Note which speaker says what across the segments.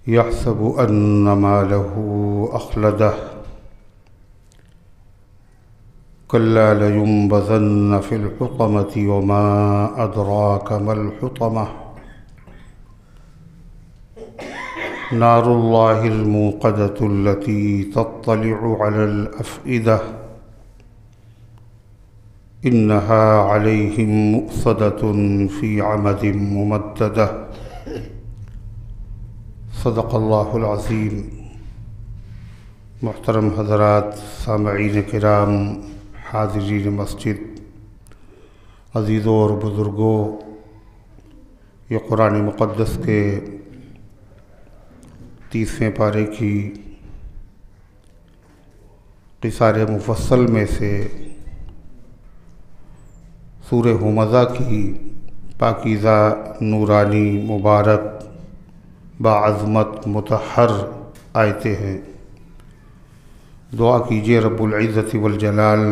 Speaker 1: यहसबु अन्न मालहु अखलदह कल्ला लयुंबज़न्न फ़िल हुतमति वमा अदराक मल हुतमह नारुल्लाहिल मूक़दतुल्लती तत्तलिउ अलल अफ़इदह इन्नहा अलैहिम मुक़्सदतुन फ़ी अमदिन मुमद्ददह सदक़ल्लाहुल अज़ीम। मुहतरम हज़रात, सामईन किराम, हाज़िरीन मस्जिद, अज़ीज़ों और बुज़ुर्गों, ये कुरान मुक़द्दस के 30वें पारे की क़िसार मुफ़स्सल में से सूरे हुमज़ा की पाकीज़ा नूरानी मुबारक बाअज़मत मुतहर आयतें हैं। दुआ कीजिए रब्बुल इज़्ज़ति वल जलाल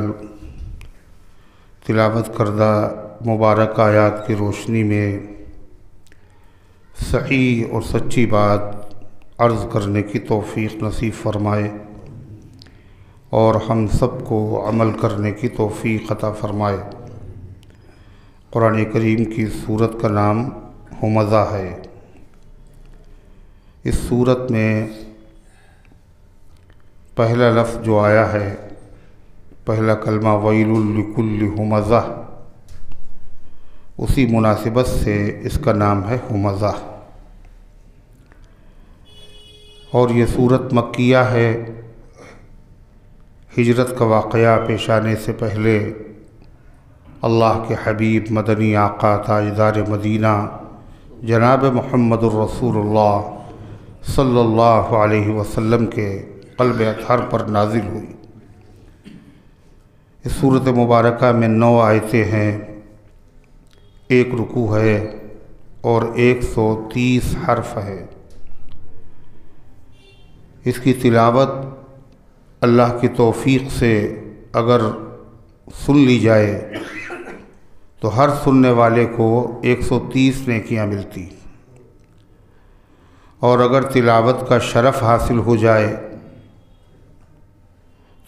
Speaker 1: तिलावत करदा मुबारक आयात की रोशनी में सही और सच्ची बात अर्ज़ करने की तौफ़ीक़ नसीब फ़रमाए और हम सब को अमल करने की तौफ़ीक़ अता फ़रमाए। कुरान करीम की सूरत का नाम हुमज़ा है। इस सूरत में पहला लफ्ज़ जो आया है, पहला कलमा वैलुल लिकुल्लि हुमज़ा, उसी मुनासिबत से इसका नाम है हुमज़ा। और ये सूरत मक्किया है। हिजरत का वाक़या पेश आने से पहले अल्लाह के हबीब मदनी आका ताजदार मदीना जनाब मुहम्मदुर रसूलुल्लाह सल्लल्लाहु अलैहि वसल्लम के क़ल्ब अतहर पर नाजिल हुई। इस सूरत मुबारका में 9 आयतें हैं, 1 रुकू है और 130 हर्फ है। इसकी तिलावत अल्लाह की तौफ़ीक़ से अगर सुन ली जाए तो हर सुनने वाले को 130 नेकियां मिलती, और अगर तिलावत का शरफ़ हासिल हो जाए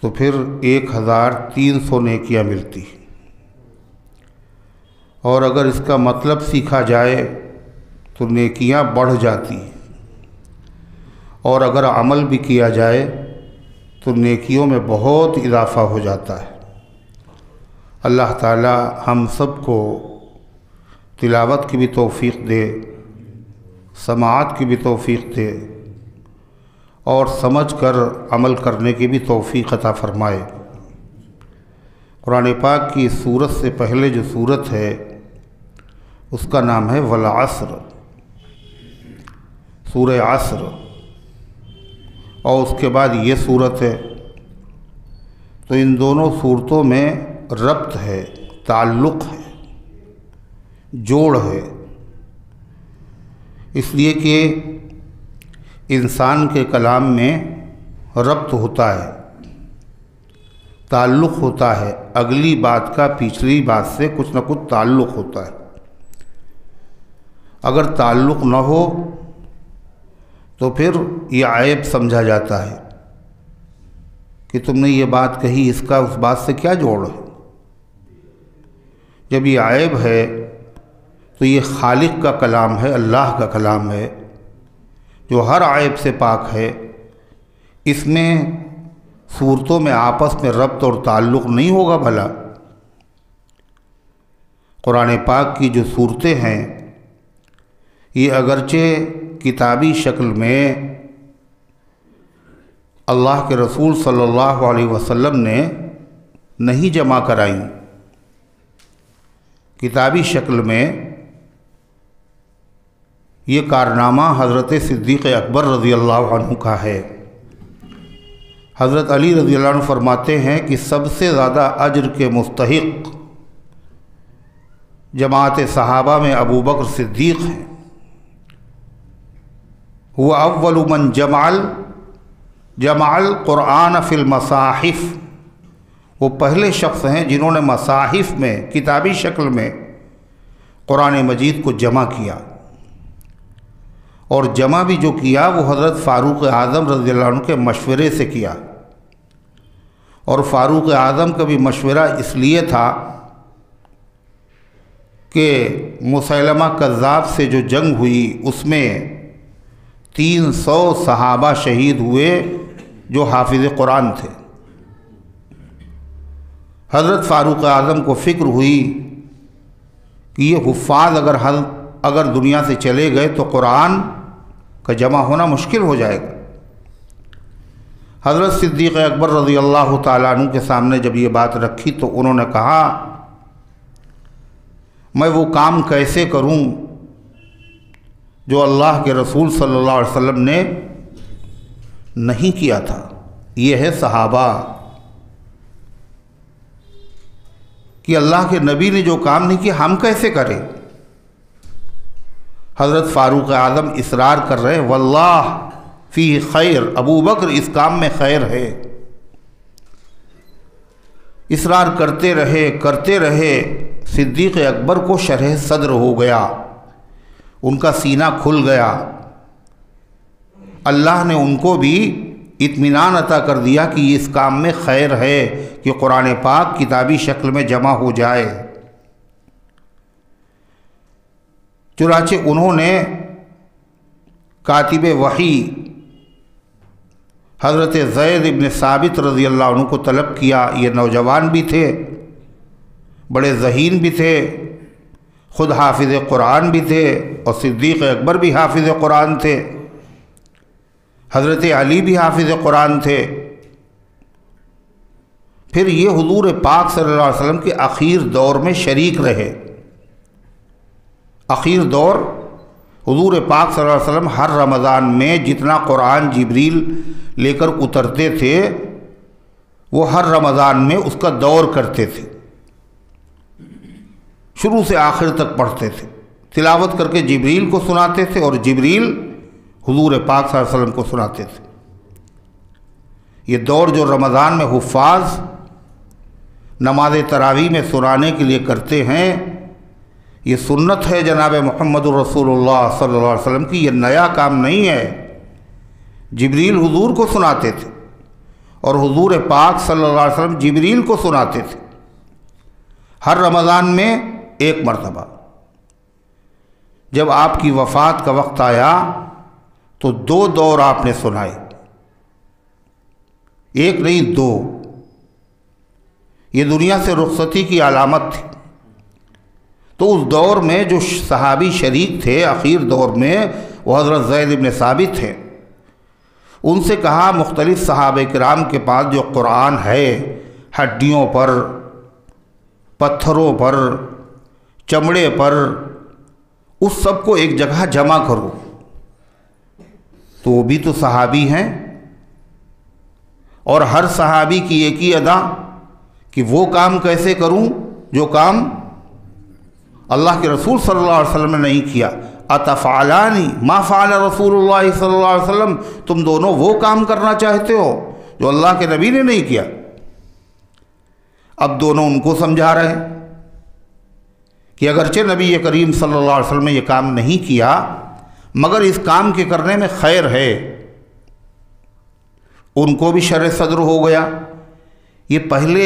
Speaker 1: तो फिर 1300 नेकियां मिलती, और अगर इसका मतलब सीखा जाए तो नेकियां बढ़ जाती, और अगर अमल भी किया जाए तो नेकियों में बहुत इजाफ़ा हो जाता है। अल्लाह ताला हम सब को तिलावत की भी तौफ़ीक़ दे, समाअत की भी तौफ़ीक़ दे और समझ कर अमल करने की भी तौफ़ीक़ अता फ़रमाए। कुरान पाक की सूरत से पहले जो सूरत है उसका नाम है वल अस्र, सूरह अस्र, और उसके बाद ये सूरत है। तो इन दोनों सूरतों में रब्त है, ताल्लुक़ है, जोड़ है, इसलिए कि इंसान के कलाम में रब्त होता है, ताल्लुक़ होता है, अगली बात का पिछली बात से कुछ न कुछ ताल्लुक़ होता है। अगर ताल्लुक़ न हो तो फिर ये आयब समझा जाता है कि तुमने ये बात कही, इसका उस बात से क्या जोड़ है। जब ये आयब है तो ये खालिक का कलाम है, अल्लाह का कलाम है जो हर आयब से पाक है। इसमें सूरतों में आपस में रब्त और ताल्लुक़ नहीं होगा भला। कुरान पाक की जो सूरतें हैं ये अगरचे किताबी शक्ल में अल्लाह के रसूल सल्लल्लाहु अलैहि वसल्लम ने नहीं जमा कराई, किताबी शक्ल में ये कारनामा हज़रत सिद्दीक़ अकबर रज़ी अल्लाह अन्हु का है। हज़रत अली रज़ी अल्लाह अन्हु फरमाते हैं कि सबसे ज़्यादा अज्र के मुस्तहिक़ जमात सहाबा में अबू बकर सिद्दीक़ हैं। हुआ अव्वलु मन जमाल क़ुरआन फ़िल मसाहिफ़, वो पहले शख्स हैं जिन्होंने मसाहिफ़ में किताबी शक्ल में कुरान मजीद को जमा किया। और जमा भी जो किया वो हज़रत फ़ारूक आज़म रज़ियल्लाहु अन्हु के मशवरे से किया। और फ़ारूक आज़म का भी मशवरा इसलिए था कि मुसैलमा कज़्ज़ाब से जो जंग हुई उसमें 300 सहाबा शहीद हुए जो हाफिज़ कुरान थे। हज़रत फ़ारूक आज़म को फ़िक्र हुई कि ये हुफ़्फ़ाज़ अगर दुनिया से चले गए तो कुरान का जमा होना मुश्किल हो जाएगा। हज़रत सिद्दीक़ अकबर रज़ियल्लाहु ताला अन्हु के सामने जब ये बात रखी तो उन्होंने कहा, मैं वो काम कैसे करूं जो अल्लाह के रसूल सल्लल्लाहु अलैहि वसल्लम ने नहीं किया था। ये है सहाबा कि अल्लाह के नबी ने जो काम नहीं किया हम कैसे करें। हज़रत फ़ारूक आज़म इसरार कर रहे हैं, वल्लाह फ़ी खैर, अबू बकर इस काम में खैर है। इसरार करते रहे सिद्दीक़ अकबर को शरह सद्र हो गया, उनका सीना खुल गया। अल्लाह ने उनको भी इत्मीनान अता कर दिया कि इस काम में खैर है कि कुरान पाक किताबी शक्ल में जमा हो जाए। चुनांचे उन्होंने कातिब वही हज़रत ज़ैद इब्न साबित रज़ियल्लाहु अन्हु को तलब किया। ये नौजवान भी थे, बड़े ज़हीन भी थे, ख़ुद हाफिज़ कुरान भी थे और सिद्दीक़ अकबर भी हाफिज़ कुरान थे, हज़रत अली भी हाफिज़ कुरान थे। फिर ये हुज़ूर पाक सल्लल्लाहु अलैहि वसल्लम के आखिर दौर में शरीक रहे। आखिर दौर हुज़ूर पाक सल्लल्लाहु अलैहि वसल्लम हर रमज़ान में जितना कुरान जिब्रील लेकर उतरते थे वो हर रमज़ान में उसका दौर करते थे, शुरू से आखिर तक पढ़ते थे, तिलावत करके जिब्रील को सुनाते थे और जिब्रील हुज़ूर पाक सल्लल्लाहु अलैहि वसल्लम को सुनाते थे। ये दौर जो रमज़ान में हुफ़्फ़ाज़ नमाज तरावीह में सुनाने के लिए करते हैं, ये सुन्नत है जनाब मुहम्मदुर रसूलुल्लाह सल्लल्लाहु अलैहि वसल्लम की, ये नया काम नहीं है। जिब्रील हुज़ूर को सुनाते थे और हुज़ूर पाक सल्लल्लाहु अलैहि वसल्लम जिब्रील को सुनाते थे हर रमज़ान में एक मरतबा। जब आपकी वफ़ात का वक्त आया तो 2 दौर आपने सुनाए, एक नहीं 2। ये दुनिया से रुखसती की अलामत थी। तो उस दौर में जो सहाबी शरीक थे आखिर दौर में, वो हज़रत ज़ैद इब्न साबित थे। उनसे कहा मुख्तलिफ़ सहाबे किराम के पास जो कुरान है हड्डियों पर, पत्थरों पर, चमड़े पर, उस सब को एक जगह जमा करो। तो वो भी तो सहाबी हैं और हर सहाबी की एक ही अदा कि वो काम कैसे करूं जो काम अल्लाह के रसूल सल्लल्लाहु अलैहि वसल्लम ने नहीं किया। अतफ़अलानी मा फ़अल रसूलुल्लाह सल्लल्लाहु अलैहि वसल्लम, तुम दोनों वो काम करना चाहते हो जो अल्लाह के नबी ने नहीं किया। अब दोनों उनको समझा रहे हैं कि अगरचे नबी करीम सल्लल्लाहु अलैहि वसल्लम ने ये काम नहीं किया मगर इस काम के करने में खैर है। उनको भी शर सद्र हो गया। ये पहले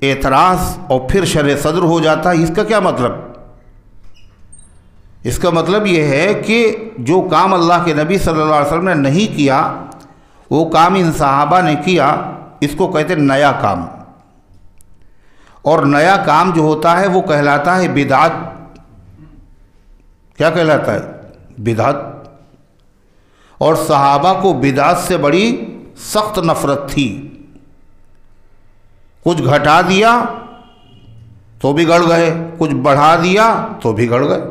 Speaker 1: एतराज़ और फिर शर सद्र हो जाता है, इसका क्या मतलब? इसका मतलब ये है कि जो काम अल्लाह के नबी सल्लल्लाहु अलैहि वसल्लम ने नहीं किया वो काम इन सहाबा ने किया, इसको कहते हैं नया काम। और नया काम जो होता है वो कहलाता है बिदअत। क्या कहलाता है? बिदअत। और सहाबा को बिदअत से बड़ी सख्त नफरत थी। कुछ घटा दिया तो बिगड़ गए, कुछ बढ़ा दिया तो बिगड़ गए।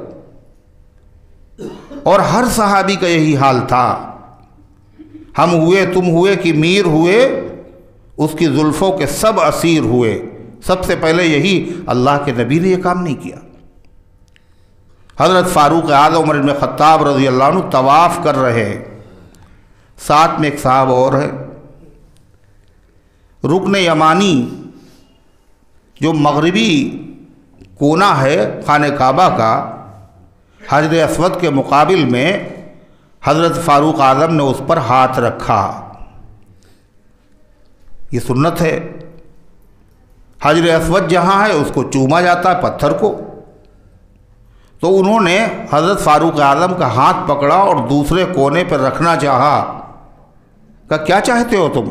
Speaker 1: और हर सहाबी का यही हाल था। हम हुए, तुम हुए कि मीर हुए, उसकी जुल्फ़ों के सब असीर हुए। सबसे पहले यही अल्लाह के नबी ने यह काम नहीं किया। हज़रत फ़ारूक आज़म उमर इब्न ख़त्ताब रज़ियल्लाहु अन्हु तवाफ़ कर रहे हैं, साथ में एक साहब और है। रुकन यमानी जो मगरिबी कोना है खाने काबा का, हजर अस्वद के मुकाबिल में हज़रत फ़ारूक आज़म ने उस पर हाथ रखा। ये सुन्नत है। हजर अस्वद जहाँ है उसको चूमा जाता है, पत्थर को। तो उन्होंने हज़रत फ़ारूक आज़म का हाथ पकड़ा और दूसरे कोने पर रखना चाहा। कहा क्या चाहते हो तुम?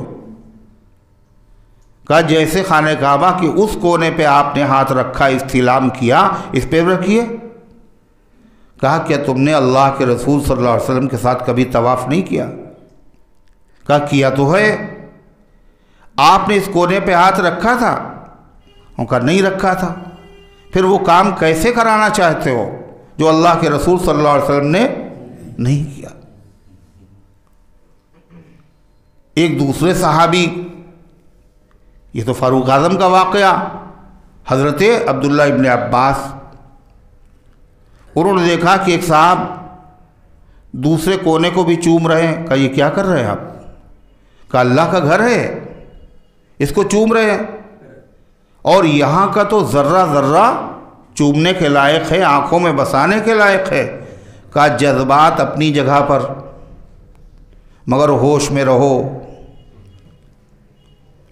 Speaker 1: कहा जैसे खाने काबा के उस कोने पे आपने हाथ रखा, इस्तिलाम किया, इस पे रखिए। कहा क्या तुमने अल्लाह के रसूल सल्लल्लाहु अलैहि वसल्लम के साथ कभी तवाफ़ नहीं किया? कहा किया तो है। आपने इस कोने पे हाथ रखा था? उनका नहीं रखा था। फिर वो काम कैसे कराना चाहते हो जो अल्लाह के रसूल सल्लल्लाहु अलैहि वसल्लम ने नहीं किया? एक दूसरे सहाबी, ये तो फ़ारूक आज़म का वाक़या, हज़रत अब्दुल्ला इब्न अब्बास, उन्होंने देखा कि एक साहब दूसरे कोने को भी चूम रहे हैं। कहा ये क्या कर रहे हैं आप? कहा अल्लाह का घर है, इसको चूम रहे हैं, और यहाँ का तो ज़र्रा ज़र्रा चूमने के लायक है, आँखों में बसाने के लायक है। कहा जज्बात अपनी जगह पर, मगर होश में रहो।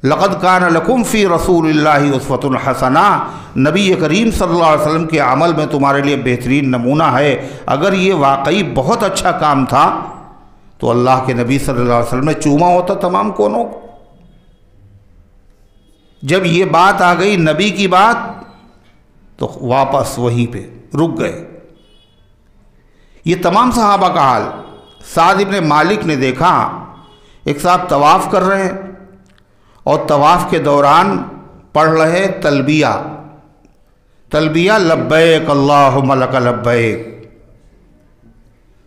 Speaker 1: लक़द कान लकुम फ़ी रसूलिल्लाहि उस्वतुन हसना, नबी करीम सल्लल्लाहु अलैहि वसल्लम के अमल में तुम्हारे लिए बेहतरीन नमूना है। अगर ये वाकई बहुत अच्छा काम था तो अल्लाह के नबी सल्लल्लाहु अलैहि वसल्लम ने चूमा होता तमाम कोनों को। जब ये बात आ गई नबी की बात, तो वापस वहीं पे रुक गए। ये तमाम सहाबा का हाल। साद इब्न मालिक ने देखा एक साहब तवाफ़ कर रहे हैं और तवाफ़ के दौरान पढ़ रहे तलबिया, तलबिया लब्बैक अल्लाहुम्मा लक लब्बैक।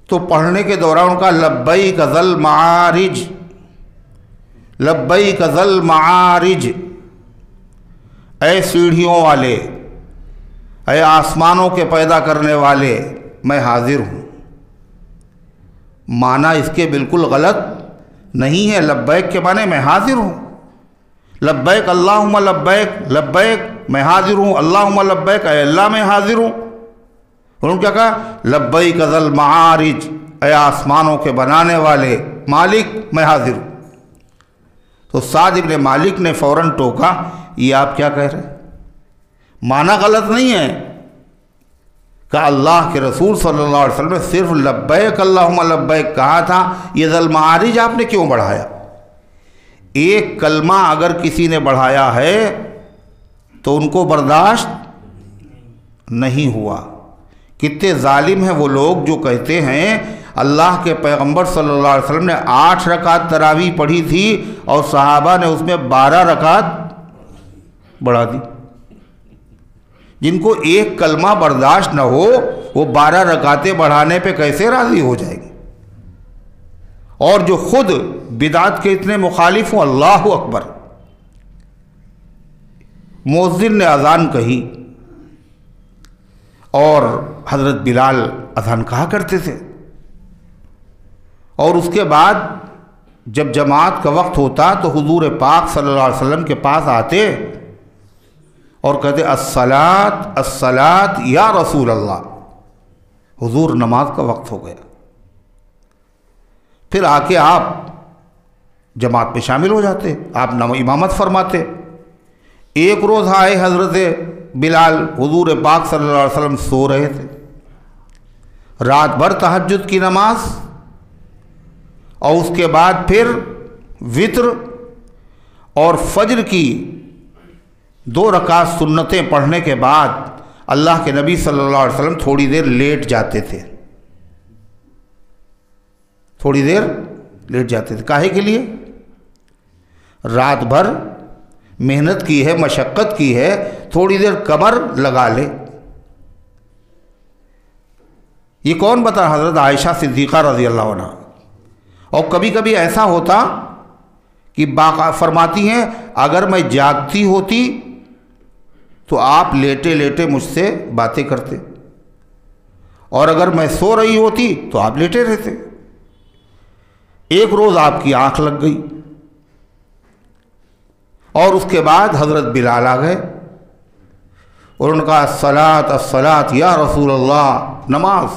Speaker 1: तो पढ़ने के दौरान उनका लब्बैक ज़ल मारिज, लब्बैक ज़ल मारिज, ऐ सीढ़ियों वाले, ऐ आसमानों के पैदा करने वाले, मैं हाजिर हूँ। माना इसके बिल्कुल गलत नहीं है। लब्बैक के माने मैं हाजिर हूँ। लब्बैक अल्लाहुम्मा लब्बैक, लब्बैक मैं हाजिर हूँ, अल्लाहुम्मा लब्बैक, ऐ अल्लाह मैं हाजिर हूँ। उन्होंने क्या कहा? लब्बैक ज़ल मारिज, ऐ आसमानों के बनाने वाले मालिक, मैं हाजिर हूँ। तो साद इब्न मालिक ने फ़ौरन टोका, ये आप क्या कह रहे हैं? माना गलत नहीं है। कहा अल्लाह के रसूल सल्लल्लाहु अलैहि वसल्लम ने सिर्फ लब्बैक अल्लाहुम्मा लब्बैक कहा था, ये ज़ल मारिज आपने क्यों बढ़ाया? एक कलमा अगर किसी ने बढ़ाया है तो उनको बर्दाश्त नहीं हुआ। कितने जालिम हैं वो लोग जो कहते हैं अल्लाह के पैगंबर सल्लल्लाहु अलैहि वसल्लम ने 8 रकात तरावी पढ़ी थी और सहाबा ने उसमें 12 रकात बढ़ा दी। जिनको एक कलमा बर्दाश्त न हो वो 12 रकातें बढ़ाने पे कैसे राज़ी हो जाएंगे? और जो खुद बिदात के इतने मुखालिफ हों, अल्लाह अकबर। मुअज्जिन ने अज़ान कही और हज़रत बिलाल अज़ान कहा करते थे, और उसके बाद जब जमात का वक्त होता तो हुजूर पाक सल्लल्लाहु अलैहि वसल्लम के पास आते और कहते अस्सलात अस्सलात या रसूल अल्लाह, हुजूर नमाज का वक्त हो गया। फिर आके आप जमात में शामिल हो जाते, आप इमामत फरमाते। एक रोज़ आए हज़रत बिलाल, हुजूर पाक सल्लल्लाहु अलैहि वसल्लम सो रहे थे। रात भर तहज्जुद की नमाज और उसके बाद फिर वित्र और फज्र की 2 रकात सुन्नतें पढ़ने के बाद अल्लाह के नबी सल्लल्लाहु अलैहि वसल्लम थोड़ी देर लेट जाते थे, थोड़ी देर लेट जाते थे। काहे के लिए? रात भर मेहनत की है, मशक्क़त की है, थोड़ी देर कमर लगा ले। ये कौन बता? हज़रत आयशा सिद्दीक़ा रज़ी अल्लाह अन्हा। और कभी कभी ऐसा होता कि बाका फरमाती हैं अगर मैं जागती होती तो आप लेटे लेटे मुझसे बातें करते, और अगर मैं सो रही होती तो आप लेटे रहते। एक रोज़ आपकी आंख लग गई और उसके बाद हज़रत बिलाल आ गए और उनका अस्सलात अस्सलात या रसूल अल्लाह, नमाज।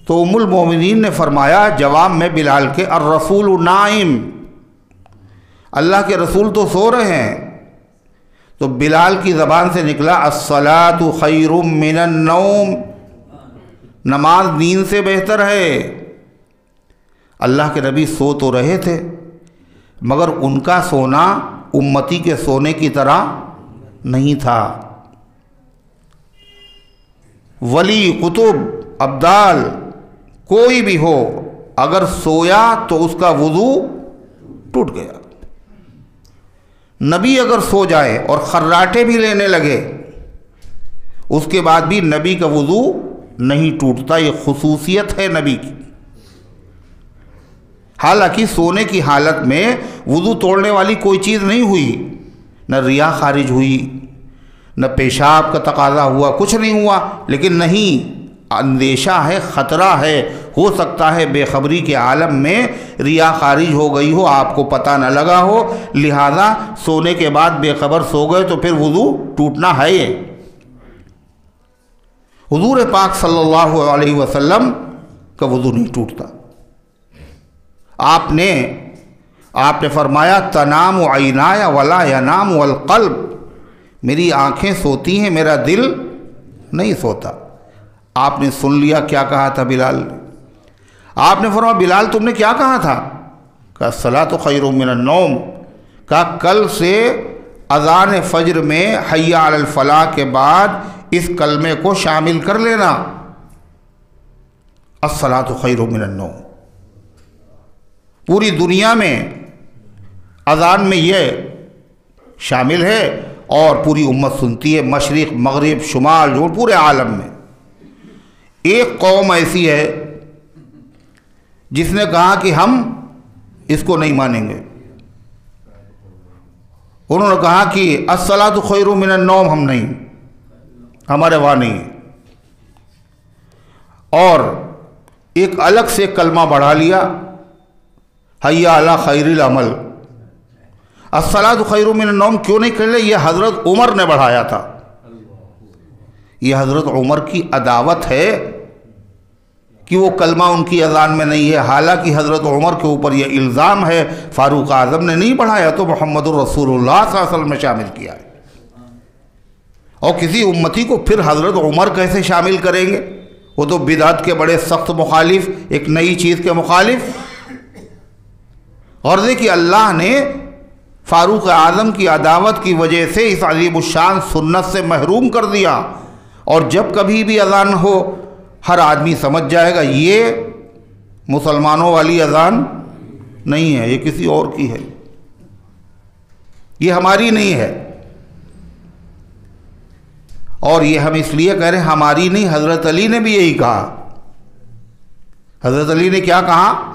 Speaker 1: तो उम्मुल मोमिनीन ने फरमाया जवाब में बिलाल के, और रसूल नाइम, अल्लाह के रसूल तो सो रहे हैं। तो बिलाल की ज़बान से निकला अस्सलातु खैरुम मिनन नौम, नमाज नींद से बेहतर है। अल्लाह के नबी सो तो रहे थे, मगर उनका सोना उम्मती के सोने की तरह नहीं था। वली, कुतुब, अब्दाल कोई भी हो, अगर सोया तो उसका वुज़ू टूट गया। नबी अगर सो जाए और खर्राटे भी लेने लगे, उसके बाद भी नबी का वुज़ू नहीं टूटता। ये खुसूसियत है नबी की। हालांकि सोने की हालत में वुज़ू तोड़ने वाली कोई चीज़ नहीं हुई, न रिया खारिज हुई, न पेशाब का तकाजा हुआ, कुछ नहीं हुआ। लेकिन नहीं, अंदेशा है, ख़तरा है, हो सकता है बेखबरी के आलम में रिया खारिज हो गई हो, आपको पता न लगा हो, लिहाजा सोने के बाद बेखबर सो गए तो फिर वुज़ू टूटना है। ये हुज़ूर पाक सल्लल्लाहु अलैहि वसल्लम का वुज़ू नहीं टूटता। आपने फरमाया तनाम ऐनाया वला यनाम वल क़ल्ब, मेरी आँखें सोती हैं, मेरा दिल नहीं सोता। आपने सुन लिया क्या कहा था बिलाल ने। आपने फरमाया बिलाल तुमने क्या कहा था? कहा सलातु खैरुम मिनन नौम। कहा कल से अज़ान फ़ज्र में हय्या अलल फ़लाह के बाद इस कलमे को शामिल कर लेना, अस्सलातु खैरुम मिनन नौम। पूरी दुनिया में अज़ान में यह शामिल है और पूरी उम्मत सुनती है, मशरिक़ मगरिब शुमाल जो पूरे आलम में। एक कौम ऐसी है जिसने कहा कि हम इसको नहीं मानेंगे। उन्होंने कहा कि अस्सलातु खैरुम मिनन नौम हम नहीं, हमारे वहाँ नहीं है। और एक अलग से कलमा बढ़ा लिया, हय्या अला खैरिल अमल। अस्सलातु खैरुम मिनन नौम क्यों नहीं कर ले? ये हज़रत उमर ने बढ़ाया था। ये हज़रत उमर की अदावत है कि वो कलमा उनकी अज़ान में नहीं है। हालांकि हज़रत उमर के ऊपर यह इल्ज़ाम है फ़ारूक आज़म ने नहीं बढ़ाया तो मुहम्मदुर रसूलुल्लाह सल्लल्लाहु अलैहि वसल्लम में शामिल किया है। और किसी उम्मती को फिर हज़रत उमर कैसे शामिल करेंगे? वो तो बिदअत के बड़े सख्त मुखालिफ, एक नई चीज़ के मुखालिफ। और देखिए अल्लाह ने फ़ारूक आज़म की अदावत की वजह से इस अज़ीमुश्शान सुन्नत से महरूम कर दिया। और जब कभी भी अज़ान हो, हर आदमी समझ जाएगा ये मुसलमानों वाली अज़ान नहीं है, ये किसी और की है, ये हमारी नहीं है। और ये हम इसलिए कह रहे हैं हमारी नहीं, हज़रत अली ने भी यही कहा। हज़रत अली ने क्या कहा?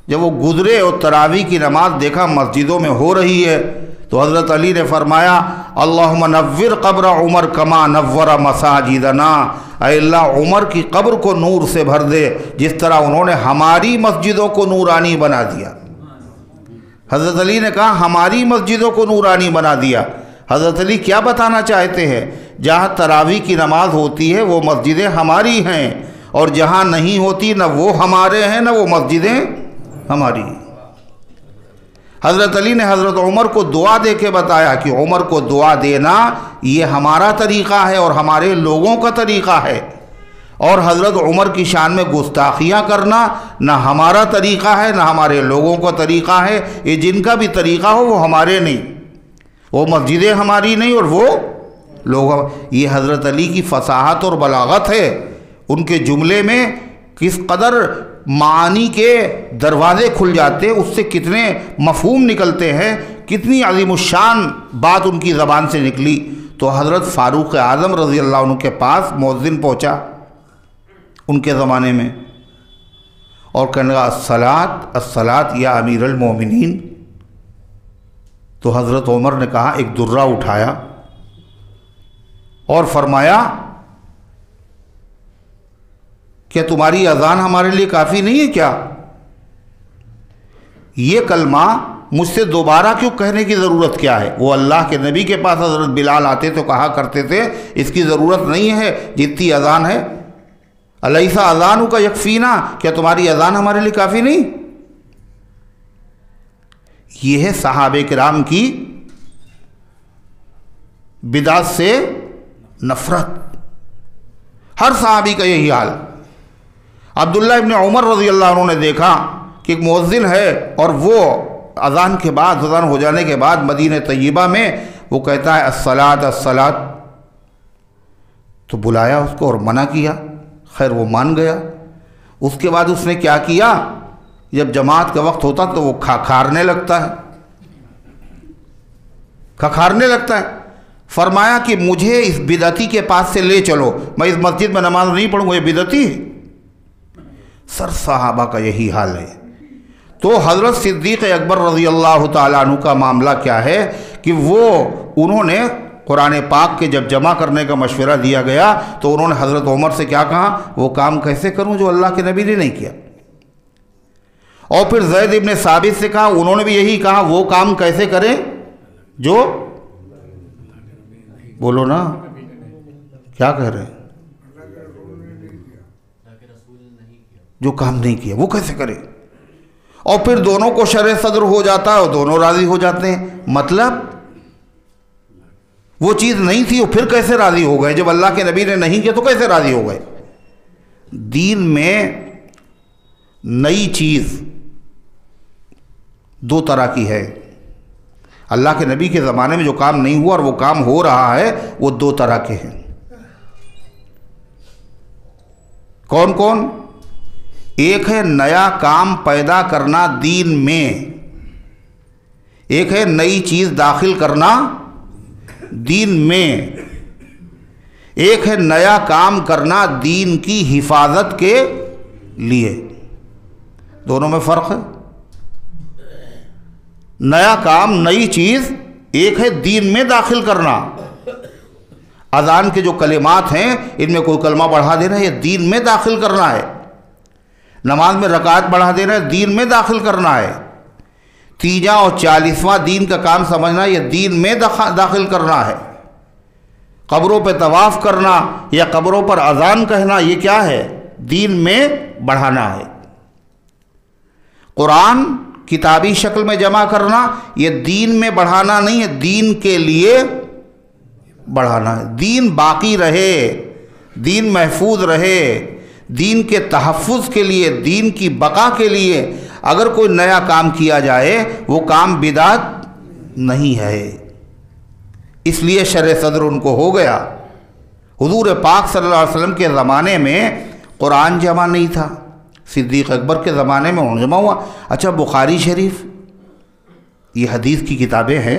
Speaker 1: जब वो गुजरे और तरावी की नमाज देखा मस्जिदों में हो रही है, तो हज़रत अली ने फरमाया अल्लाहुम्मा नव्विर क़ब्र उमर कमा नव्वरा मसाजिदना, ऐ अल्लाह उमर की कब्र को नूर से भर दे जिस तरह उन्होंने हमारी मस्जिदों को नूरानी बना दिया। हज़रत अली ने कहा हमारी मस्जिदों को नूरानी बना दिया। हज़रत अली क्या बताना चाहते हैं? जहाँ तरावी की नमाज होती है वो मस्जिदें हमारी हैं, और जहाँ नहीं होती न वो हमारे हैं न वो मस्जिदें हमारी। हज़रत अली ने हज़रत उमर को दुआ दे के बताया कि उमर को दुआ देना ये हमारा तरीक़ा है और हमारे लोगों का तरीक़ा है, और हज़रत उमर की शान में गुस्ताखियाँ करना न हमारा तरीक़ा है न हमारे लोगों का तरीक़ा है। ये जिनका भी तरीक़ा हो वो हमारे नहीं, वो मस्जिदें हमारी नहीं और वो लोग। ये हज़रत अली की फसाहत और बलागत है। उनके जुमले में किस कदर मानी के दरवाज़े खुल जाते, उससे कितने मफ़हूम निकलते हैं, कितनी अज़ीमुश्शान बात उनकी ज़बान से निकली। तो हज़रत फ़ारूक आज़म रज़ी अल्लाह अन्हु के पास मुअज़्ज़िन पहुँचा उनके ज़माने में और कहने लगा अस्सलात अस्सलात या अमीरुल मोमिनीन। तो हज़रत उमर ने कहा, एक दुर्रा उठाया और फरमाया क्या तुम्हारी अज़ान हमारे लिए काफ़ी नहीं है क्या? ये कलमा मुझसे दोबारा क्यों कहने की ज़रूरत क्या है? वो अल्लाह के नबी के पास हज़रत बिलाल आते तो कहा करते थे इसकी ज़रूरत नहीं है, जितनी अज़ान है अलैसा अज़ानु का यकफ़ीना, क्या तुम्हारी अज़ान हमारे लिए काफ़ी नहीं? ये है सहाबे किराम की बिदात से नफ़रत। हर सहाबी का यही हाल। अब्दुल्ला इब्न उमर रज़ी अल्लाह अन्हु ने देखा कि एक मुअज्जिन है और वो अज़ान के बाद, अज़ान हो जाने के बाद मदीने तय्यबा में वो कहता है अस्सलात अस्सलात। तो बुलाया उसको और मना किया, खैर वो मान गया। उसके बाद उसने क्या किया, जब जमात का वक्त होता तो वो खखारने लगता है, खखारने लगता है। फरमाया कि मुझे इस बिदअती के पास से ले चलो, मैं इस मस्जिद में नमाज नहीं पढ़ूंगा, ये बिदअती है। सर सहाबा का यही हाल है। तो हज़रत सिद्दीक़ अकबर रज़ी अल्लाह ताला अन्हु का मामला क्या है कि वो उन्होंने कुरान पाक के जब जमा करने का मशवरा दिया गया तो उन्होंने हज़रत उमर से क्या कहा, वो काम कैसे करूं जो अल्लाह के नबी ने नहीं किया। और फिर ज़ैद इब्न साबित से कहा, उन्होंने भी यही कहा, वो काम कैसे करें जो, बोलो ना क्या कह रहे हैं, जो काम नहीं किया वो कैसे करें। और फिर दोनों को शर सदर हो जाता है और दोनों राज़ी हो जाते हैं। मतलब वो चीज़ नहीं थी, वो फिर कैसे राज़ी हो गए? जब अल्लाह के नबी ने नहीं किया तो कैसे राज़ी हो गए? दीन में नई चीज़ दो तरह की है। अल्लाह के नबी के ज़माने में जो काम नहीं हुआ और वो काम हो रहा है, वो दो तरह के हैं। कौन कौन? एक है नया काम पैदा करना दीन में, एक है नई चीज़ दाखिल करना दीन में, एक है नया काम करना दीन की हिफाजत के लिए। दोनों में फ़र्क है। नया काम, नई चीज़, एक है दीन में दाखिल करना। अज़ान के जो कलिमात हैं इनमें कोई कलमा बढ़ा देना, ये दीन में दाखिल करना है। नमाज में रकात बढ़ा देना है, दीन में दाखिल करना है। 30 और 40वां दीन का काम समझना, यह दीन में दाखिल करना है। कब्रों पे तवाफ़ करना या कब्रों पर अज़ान कहना, ये क्या है? दीन में बढ़ाना है। कुरान किताबी शक्ल में जमा करना, यह दीन में बढ़ाना नहीं है, दीन के लिए बढ़ाना है। दीन बाकी रहे, दीन महफूज रहे, दीन के तहफ़्फ़ुज़ के लिए, दीन की बका के लिए अगर कोई नया काम किया जाए वो काम बिदात नहीं है। इसलिए शर सदर उनको हो गया। हुज़ूर पाक सल्लल्लाहु अलैहि वसल्लम के ज़माने में कुरान जमा नहीं था, सिद्दीक़ अकबर के ज़माने में जमा हुआ। अच्छा, बुखारी शरीफ, ये हदीस की किताबें हैं,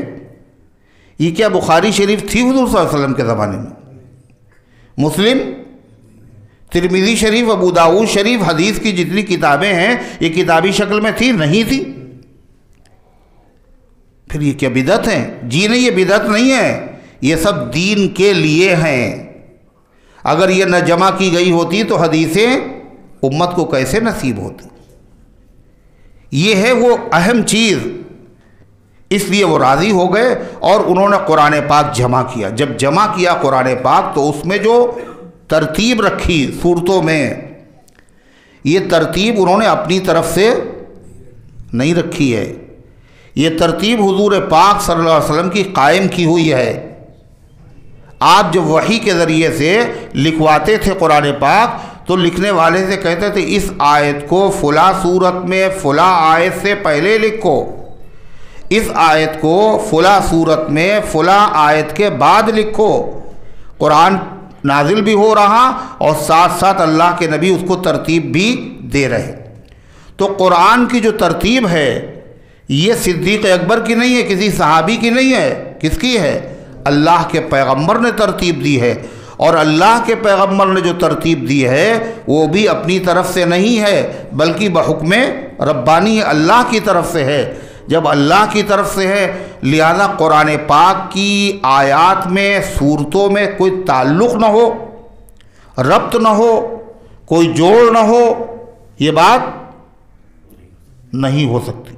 Speaker 1: ये क्या बुखारी शरीफ थी हुज़ूर सल्लल्लाहु अलैहि वसल्लम के ज़माने में? मुस्लिम, तिरमिज़ी शरीफ, अबू दाऊद शरीफ, हदीस की जितनी किताबें हैं ये किताबी शक्ल में थी? नहीं थी। फिर ये क्या बिदअत है? जी नहीं, ये बिदअत नहीं है, ये सब दीन के लिए हैं। अगर ये न जमा की गई होती तो हदीसें उम्मत को कैसे नसीब होती? ये है वो अहम चीज़। इसलिए वो राज़ी हो गए और उन्होंने कुरान पाक जमा किया। जब जमा किया कुरान पाक तो उसमें जो तरतीब रखी सूरतों में, ये तरतीब उन्होंने अपनी तरफ से नहीं रखी है। ये तरतीब हुजूर पाक सल्लल्लाहु अलैहि वसल्लम की कायम की हुई है। आप जब वही के ज़रिए से लिखवाते थे कुरान पाक तो लिखने वाले से कहते थे इस आयत को फ़ुला सूरत में फ़ुला आयत से पहले लिखो, इस आयत को फ़ुला सूरत में फ़ुला आयत के बाद लिखो। कुरान नाजिल भी हो रहा और साथ साथ अल्लाह के नबी उसको तरतीब भी दे रहे। तो कुरान की जो तरतीब है ये सिद्दीक़ अकबर की नहीं है, किसी सहाबी की नहीं है, किसकी है? अल्लाह के पैगंबर ने तरतीब दी है। और अल्लाह के पैगंबर ने जो तरतीब दी है वो भी अपनी तरफ से नहीं है बल्कि बहुक्म रब्बानी अल्लाह की तरफ से है। जब अल्लाह की तरफ से है लिहाजा कुरान पाक की आयात में, सूरतों में कोई ताल्लुक़ न हो, रब्त न हो, कोई जोड़ न हो, ये बात नहीं हो सकती।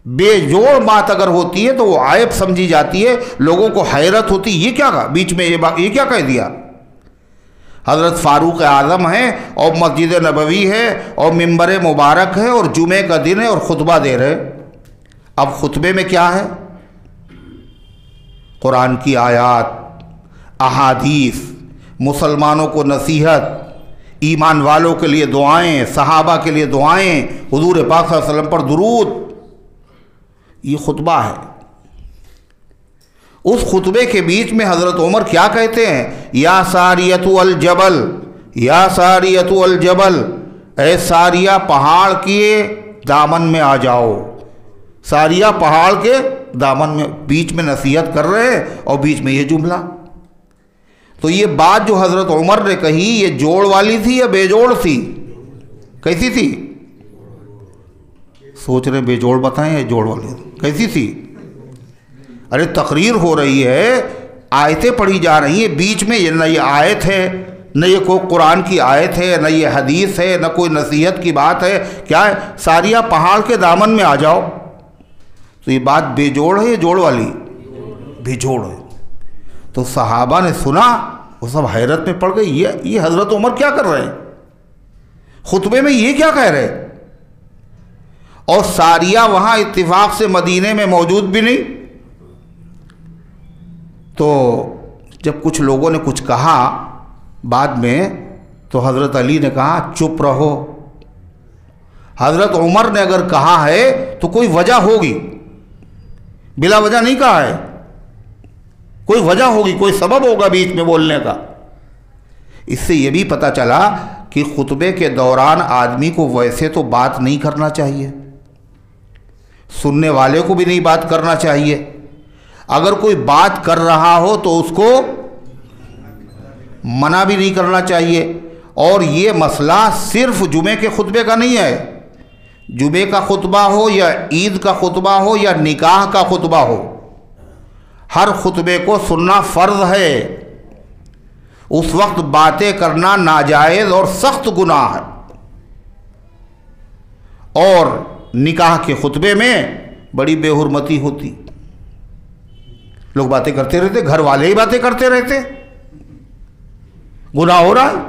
Speaker 1: बेजोड़ बात अगर होती है तो वो आयब समझी जाती है, लोगों को हैरत होती, ये क्या कहा बीच में, ये क्या कह दिया। हज़रत फ़ारूक आज़म हैं और मस्जिद नबवी है और मिंबर मुबारक है और जुमे का दिन है और ख़ुतबा दे रहे। अब ख़ुतबे में क्या है? कुरान की आयात, अहादीस, मुसलमानों को नसीहत, ईमान वालों के लिए दुआएं, सहाबा के लिए दुआएं, हुजूर पाक सल्लल्लाहु अलैहि वसल्लम पर दुरूद, ये खुतबा है। उस खुतबे के बीच में हज़रत उमर क्या कहते हैं? या सारियतु अल जबल, या सारियतु अल जबल, ऐ सारिया पहाड़ के दामन में आ जाओ। सारिया पहाड़ के दामन में, बीच में नसीहत कर रहे हैं और बीच में ये जुमला। तो ये बात जो हज़रत उमर ने कही, ये जोड़ वाली थी या बेजोड़ थी? कैसी थी? सोच रहे बेजोड़ बताएं या जोड़ वाली? कैसी थी? अरे तकरीर हो रही है, आयतें पढ़ी जा रही हैं, बीच में ये न ये आयत है, न ये कोई कुरान की आयत है, न ये हदीस है, न कोई नसीहत की बात है। क्या है? सारिया पहाड़ के दामन में आ जाओ। तो ये बात बेजोड़ है या जोड़ वाली? बेजोड़ है। तो सहाबा ने सुना, वो सब हैरत में पड़ गई, ये हज़रत उमर क्या कर रहे हैं? खुतबे में ये क्या कह रहे? और सारिया वहाँ इत्तिफाक से मदीने में मौजूद भी नहीं। तो जब कुछ लोगों ने कुछ कहा बाद में, तो हज़रत अली ने कहा चुप रहो। हज़रत उमर ने अगर कहा है तो कोई वजह होगी, बिला वजह नहीं कहा है, कोई वजह होगी, कोई सबब होगा बीच में बोलने का। इससे यह भी पता चला कि खुतबे के दौरान आदमी को वैसे तो बात नहीं करना चाहिए, सुनने वाले को भी नहीं बात करना चाहिए। अगर कोई बात कर रहा हो तो उसको मना भी नहीं करना चाहिए। और ये मसला सिर्फ जुमे के खुतबे का नहीं है। जुमे का खुतबा हो या ईद का खुतबा हो या निकाह का खुतबा हो, हर खुतबे को सुनना फ़र्ज है। उस वक्त बातें करना नाजायज़ और सख्त गुनाह है। और निकाह के खुतबे में बड़ी बेहुरमती होती, लोग बातें करते रहते, घर वाले ही बातें करते रहते, गुनाह हो रहा है।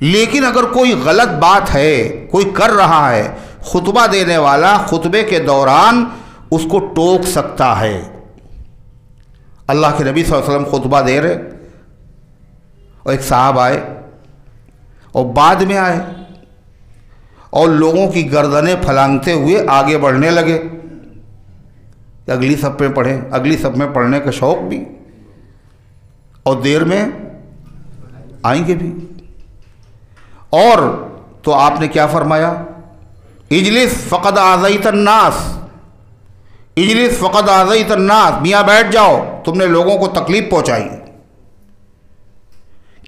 Speaker 1: लेकिन अगर कोई गलत बात है, कोई कर रहा है, खुतबा देने वाला खुतबे के दौरान उसको टोक सकता है। अल्लाह के नबी सल्लल्लाहु अलैहि वसल्लम खुतबा दे रहे और एक साहब आए और बाद में आए और लोगों की गर्दनें फलांगते हुए आगे बढ़ने लगे। अगली सब में पढ़ें, अगली सब में पढ़ने का शौक़ भी, और देर में आएंगे भी। और तो आपने क्या फरमाया? इजलिस फ़क़द आज़ैत अन्नास, इजलिस फ़क़द आज़ैत अन्नास, मियाँ बैठ जाओ, तुमने लोगों को तकलीफ़ पहुँचाई।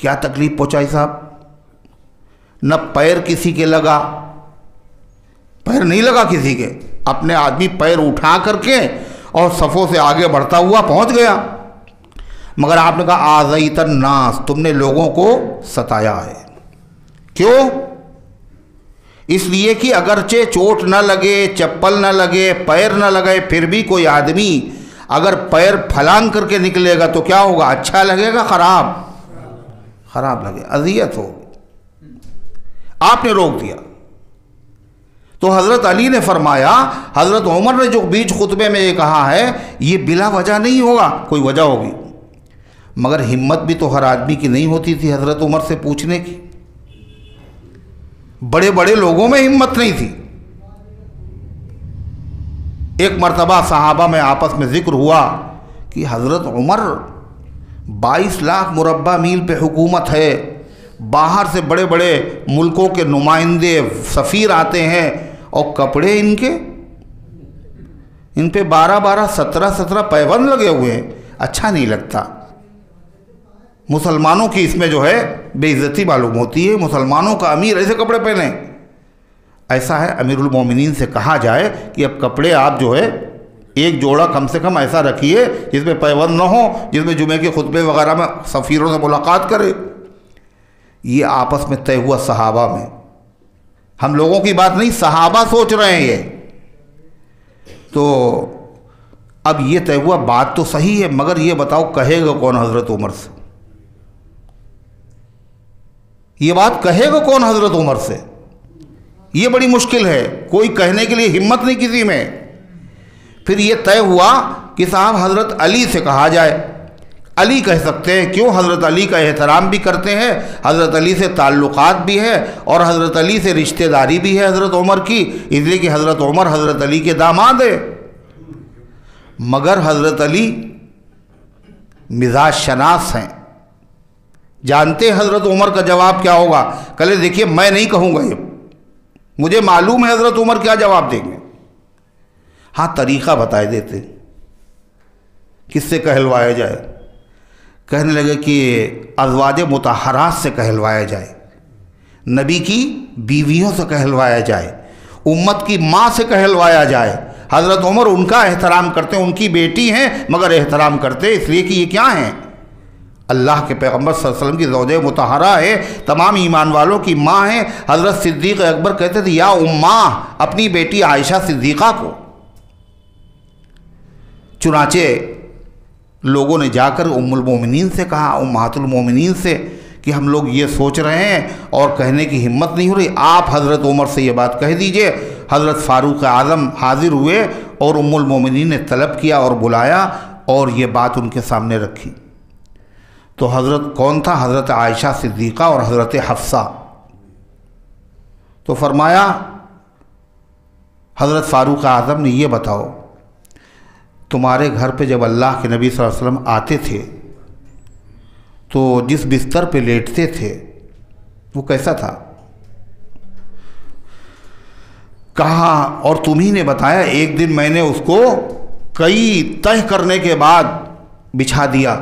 Speaker 1: क्या तकलीफ़ पहुँचाई साहब? न पैर किसी के लगा, पैर नहीं लगा किसी के, अपने आदमी पैर उठा करके और सफ़ों से आगे बढ़ता हुआ पहुँच गया। मगर आपने कहा आज़ैत अन्नास, तुमने लोगों को सताया है। क्यों? इसलिए कि अगरचे चोट न लगे, चप्पल न लगे, पैर न लगे, फिर भी कोई आदमी अगर पैर फलांग करके निकलेगा तो क्या होगा? अच्छा लगेगा, खराब? खराब लगे, अज़ियत हो। आपने रोक दिया। तो हज़रत अली ने फरमाया, हज़रत उमर ने जो बीच खुतबे में ये कहा है, ये बिला वजह नहीं होगा, कोई वजह होगी। मगर हिम्मत भी तो हर आदमी की नहीं होती थी हज़रत उमर से पूछने की। बड़े बड़े लोगों में हिम्मत नहीं थी। एक मर्तबा सहाबा में आपस में ज़िक्र हुआ कि हज़रत उमर 22 लाख मुरब्बा मील पे हुकूमत है, बाहर से बड़े बड़े मुल्कों के नुमाइंदे सफ़ीर आते हैं और कपड़े इनके, इन पे 12-12, 17-17 पैबंद लगे हुए हैं, अच्छा नहीं लगता। मुसलमानों की इसमें जो है बेइज्जती मालूम होती है, मुसलमानों का अमीर ऐसे कपड़े पहने। ऐसा है अमीरुल मोमिनीन से कहा जाए कि अब कपड़े आप जो है एक जोड़ा कम से कम ऐसा रखिए जिसमें पैबंद न हो, जिसमें जुमे के खुतबे वगैरह में सफ़ीरों से मुलाकात करे। ये आपस में तय हुआ सहाबा में, हम लोगों की बात नहीं, सहाबा सोच रहे हैं ये। तो अब ये तय हुआ, बात तो सही है, मगर ये बताओ कहेगा कौन हज़रत उमर से? ये बात कहेगा कौन हज़रत उमर से? ये बड़ी मुश्किल है, कोई कहने के लिए हिम्मत नहीं किसी में। फिर ये तय हुआ कि साहब हज़रत अली से कहा जाए। अली कह सकते हैं, क्यों? हज़रत अली का एहतराम भी करते हैं, हज़रत अली से ताल्लुक़ात भी है और हज़रत अली से रिश्तेदारी भी है हज़रत उमर की, इसलिए कि हज़रत उमर हज़रत अली के दामाद है। मगर हज़रत अली मिजाज शनास हैं, जानते हज़रत उमर का जवाब क्या होगा। कल देखिए मैं नहीं कहूँगा, ये मुझे मालूम है हज़रत उमर क्या जवाब देंगे। हाँ, तरीक़ा बताए देते किससे कहलवाया जाए। कहने लगे कि अज़वाज मुतहरात से कहलवाया जाए, नबी की बीवियों से कहलवाया जाए, उम्मत की माँ से कहलवाया जाए। हज़रत उमर उनका एहतराम करते हैं, उनकी बेटी हैं मगर एहतराम करते इसलिए कि ये क्या हैं, अल्लाह के पैगम्बर सल्लल्लाहु अलैहि वसल्लम की ज़ौजे मुतहरा है, तमाम ईमान वालों की माँ है। हज़रत सिद्दीक़ अकबर कहते थे या उम्मा, अपनी बेटी आयशा सिद्दीक़ा को। चुनाचे लोगों ने जाकर उम्मुल मोमिनीन से कहा, उम्महातुल मोमिनीन से, कि हम लोग ये सोच रहे हैं और कहने की हिम्मत नहीं हो रही, आप हज़रत उमर से ये बात कह दीजिए। हज़रत फ़ारूक़ आज़म हाज़िर हुए और उम्मुल मोमिनीन ने तलब किया और बुलाया और ये बात उनके सामने रखी। तो हज़रत कौन था? हज़रत आयशा सिद्दीक़ा और हज़रत हफ्सा। तो फरमाया हज़रत फ़ारूक़ आज़म ने, ये बताओ तुम्हारे घर पे जब अल्लाह के नबी सल्लल्लाहु अलैहि वसल्लम आते थे तो जिस बिस्तर पे लेटते थे वो कैसा था? कहा और तुम्ही ने बताया एक दिन मैंने उसको कई तह करने के बाद बिछा दिया,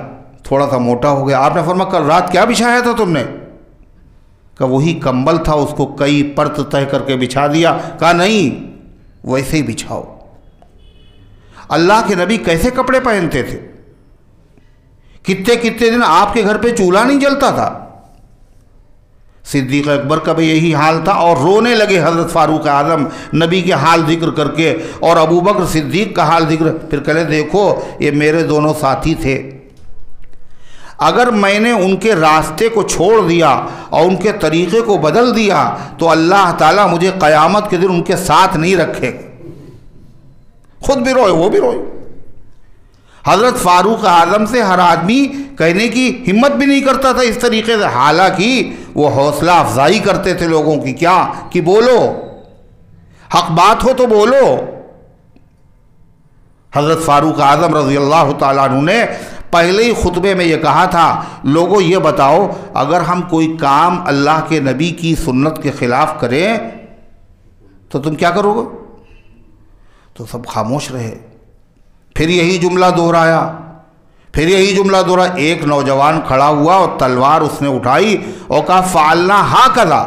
Speaker 1: थोड़ा सा मोटा हो गया। आपने फरमाया कल रात क्या बिछाया था तुमने? कहा वही कंबल था, उसको कई परत तह करके बिछा दिया। कहा नहीं, वैसे ही बिछाओ। अल्लाह के नबी कैसे कपड़े पहनते थे? कितने कितने दिन आपके घर पे चूल्हा नहीं जलता था। सिद्दीक़ अकबर का भी यही हाल था और रोने लगे हज़रत फ़ारूक़ आज़म नबी के हाल जिक्र करके, और अबू बकर सिद्दीक़ का हाल जिक्र। फिर कहे देखो ये मेरे दोनों साथी थे, अगर मैंने उनके रास्ते को छोड़ दिया और उनके तरीक़े को बदल दिया तो अल्लाह ताला मुझे क़यामत के दिन उनके साथ नहीं रखे। खुद भी रोए, वो भी रोए। हज़रत फ़ारूक़ आज़म से हर आदमी कहने की हिम्मत भी नहीं करता था इस तरीके से, हालांकि वो हौसला अफजाई करते थे लोगों की, क्या कि बोलो, हक बात हो तो बोलो। हज़रत फ़ारूक़ आज़म रज़ी अल्लाह ताला अन्हु ने पहले ही खुतबे में ये कहा था, लोगों ये बताओ अगर हम कोई काम अल्लाह के नबी की सुन्नत के ख़िलाफ़ करें तो तुम क्या करोगे? तो सब खामोश रहे। फिर यही जुमला दोहराया, फिर यही जुमला दोहराया। एक नौजवान खड़ा हुआ और तलवार उसने उठाई और कहा फ़ालना हा कदा,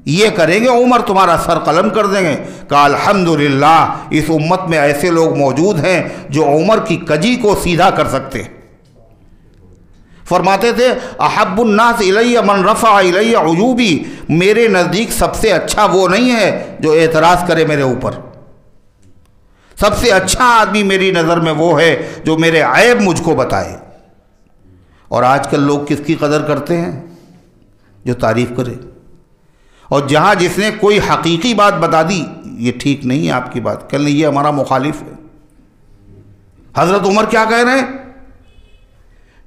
Speaker 1: ये करेंगे उमर तुम्हारा सर कलम कर देंगे। कहा अल्हम्दुलिल्लाह इस उम्मत में ऐसे लोग मौजूद हैं जो उमर की कजी को सीधा कर सकते हैं। फरमाते थे अहब्बुन्नास इलैया मन रफ़ा इलैया उजूबी, मेरे नज़दीक सबसे अच्छा वो नहीं है जो एतराज़ करे मेरे ऊपर, सबसे अच्छा आदमी मेरी नज़र में वो है जो मेरे ऐब मुझको बताए। और आजकल लोग किसकी कदर करते हैं? जो तारीफ़ करे। और जहाँ जिसने कोई हकीकी बात बता दी, ये ठीक नहीं है आपकी बात, कल ये हमारा मुखालिफ है। हज़रत उमर क्या कह रहे हैं?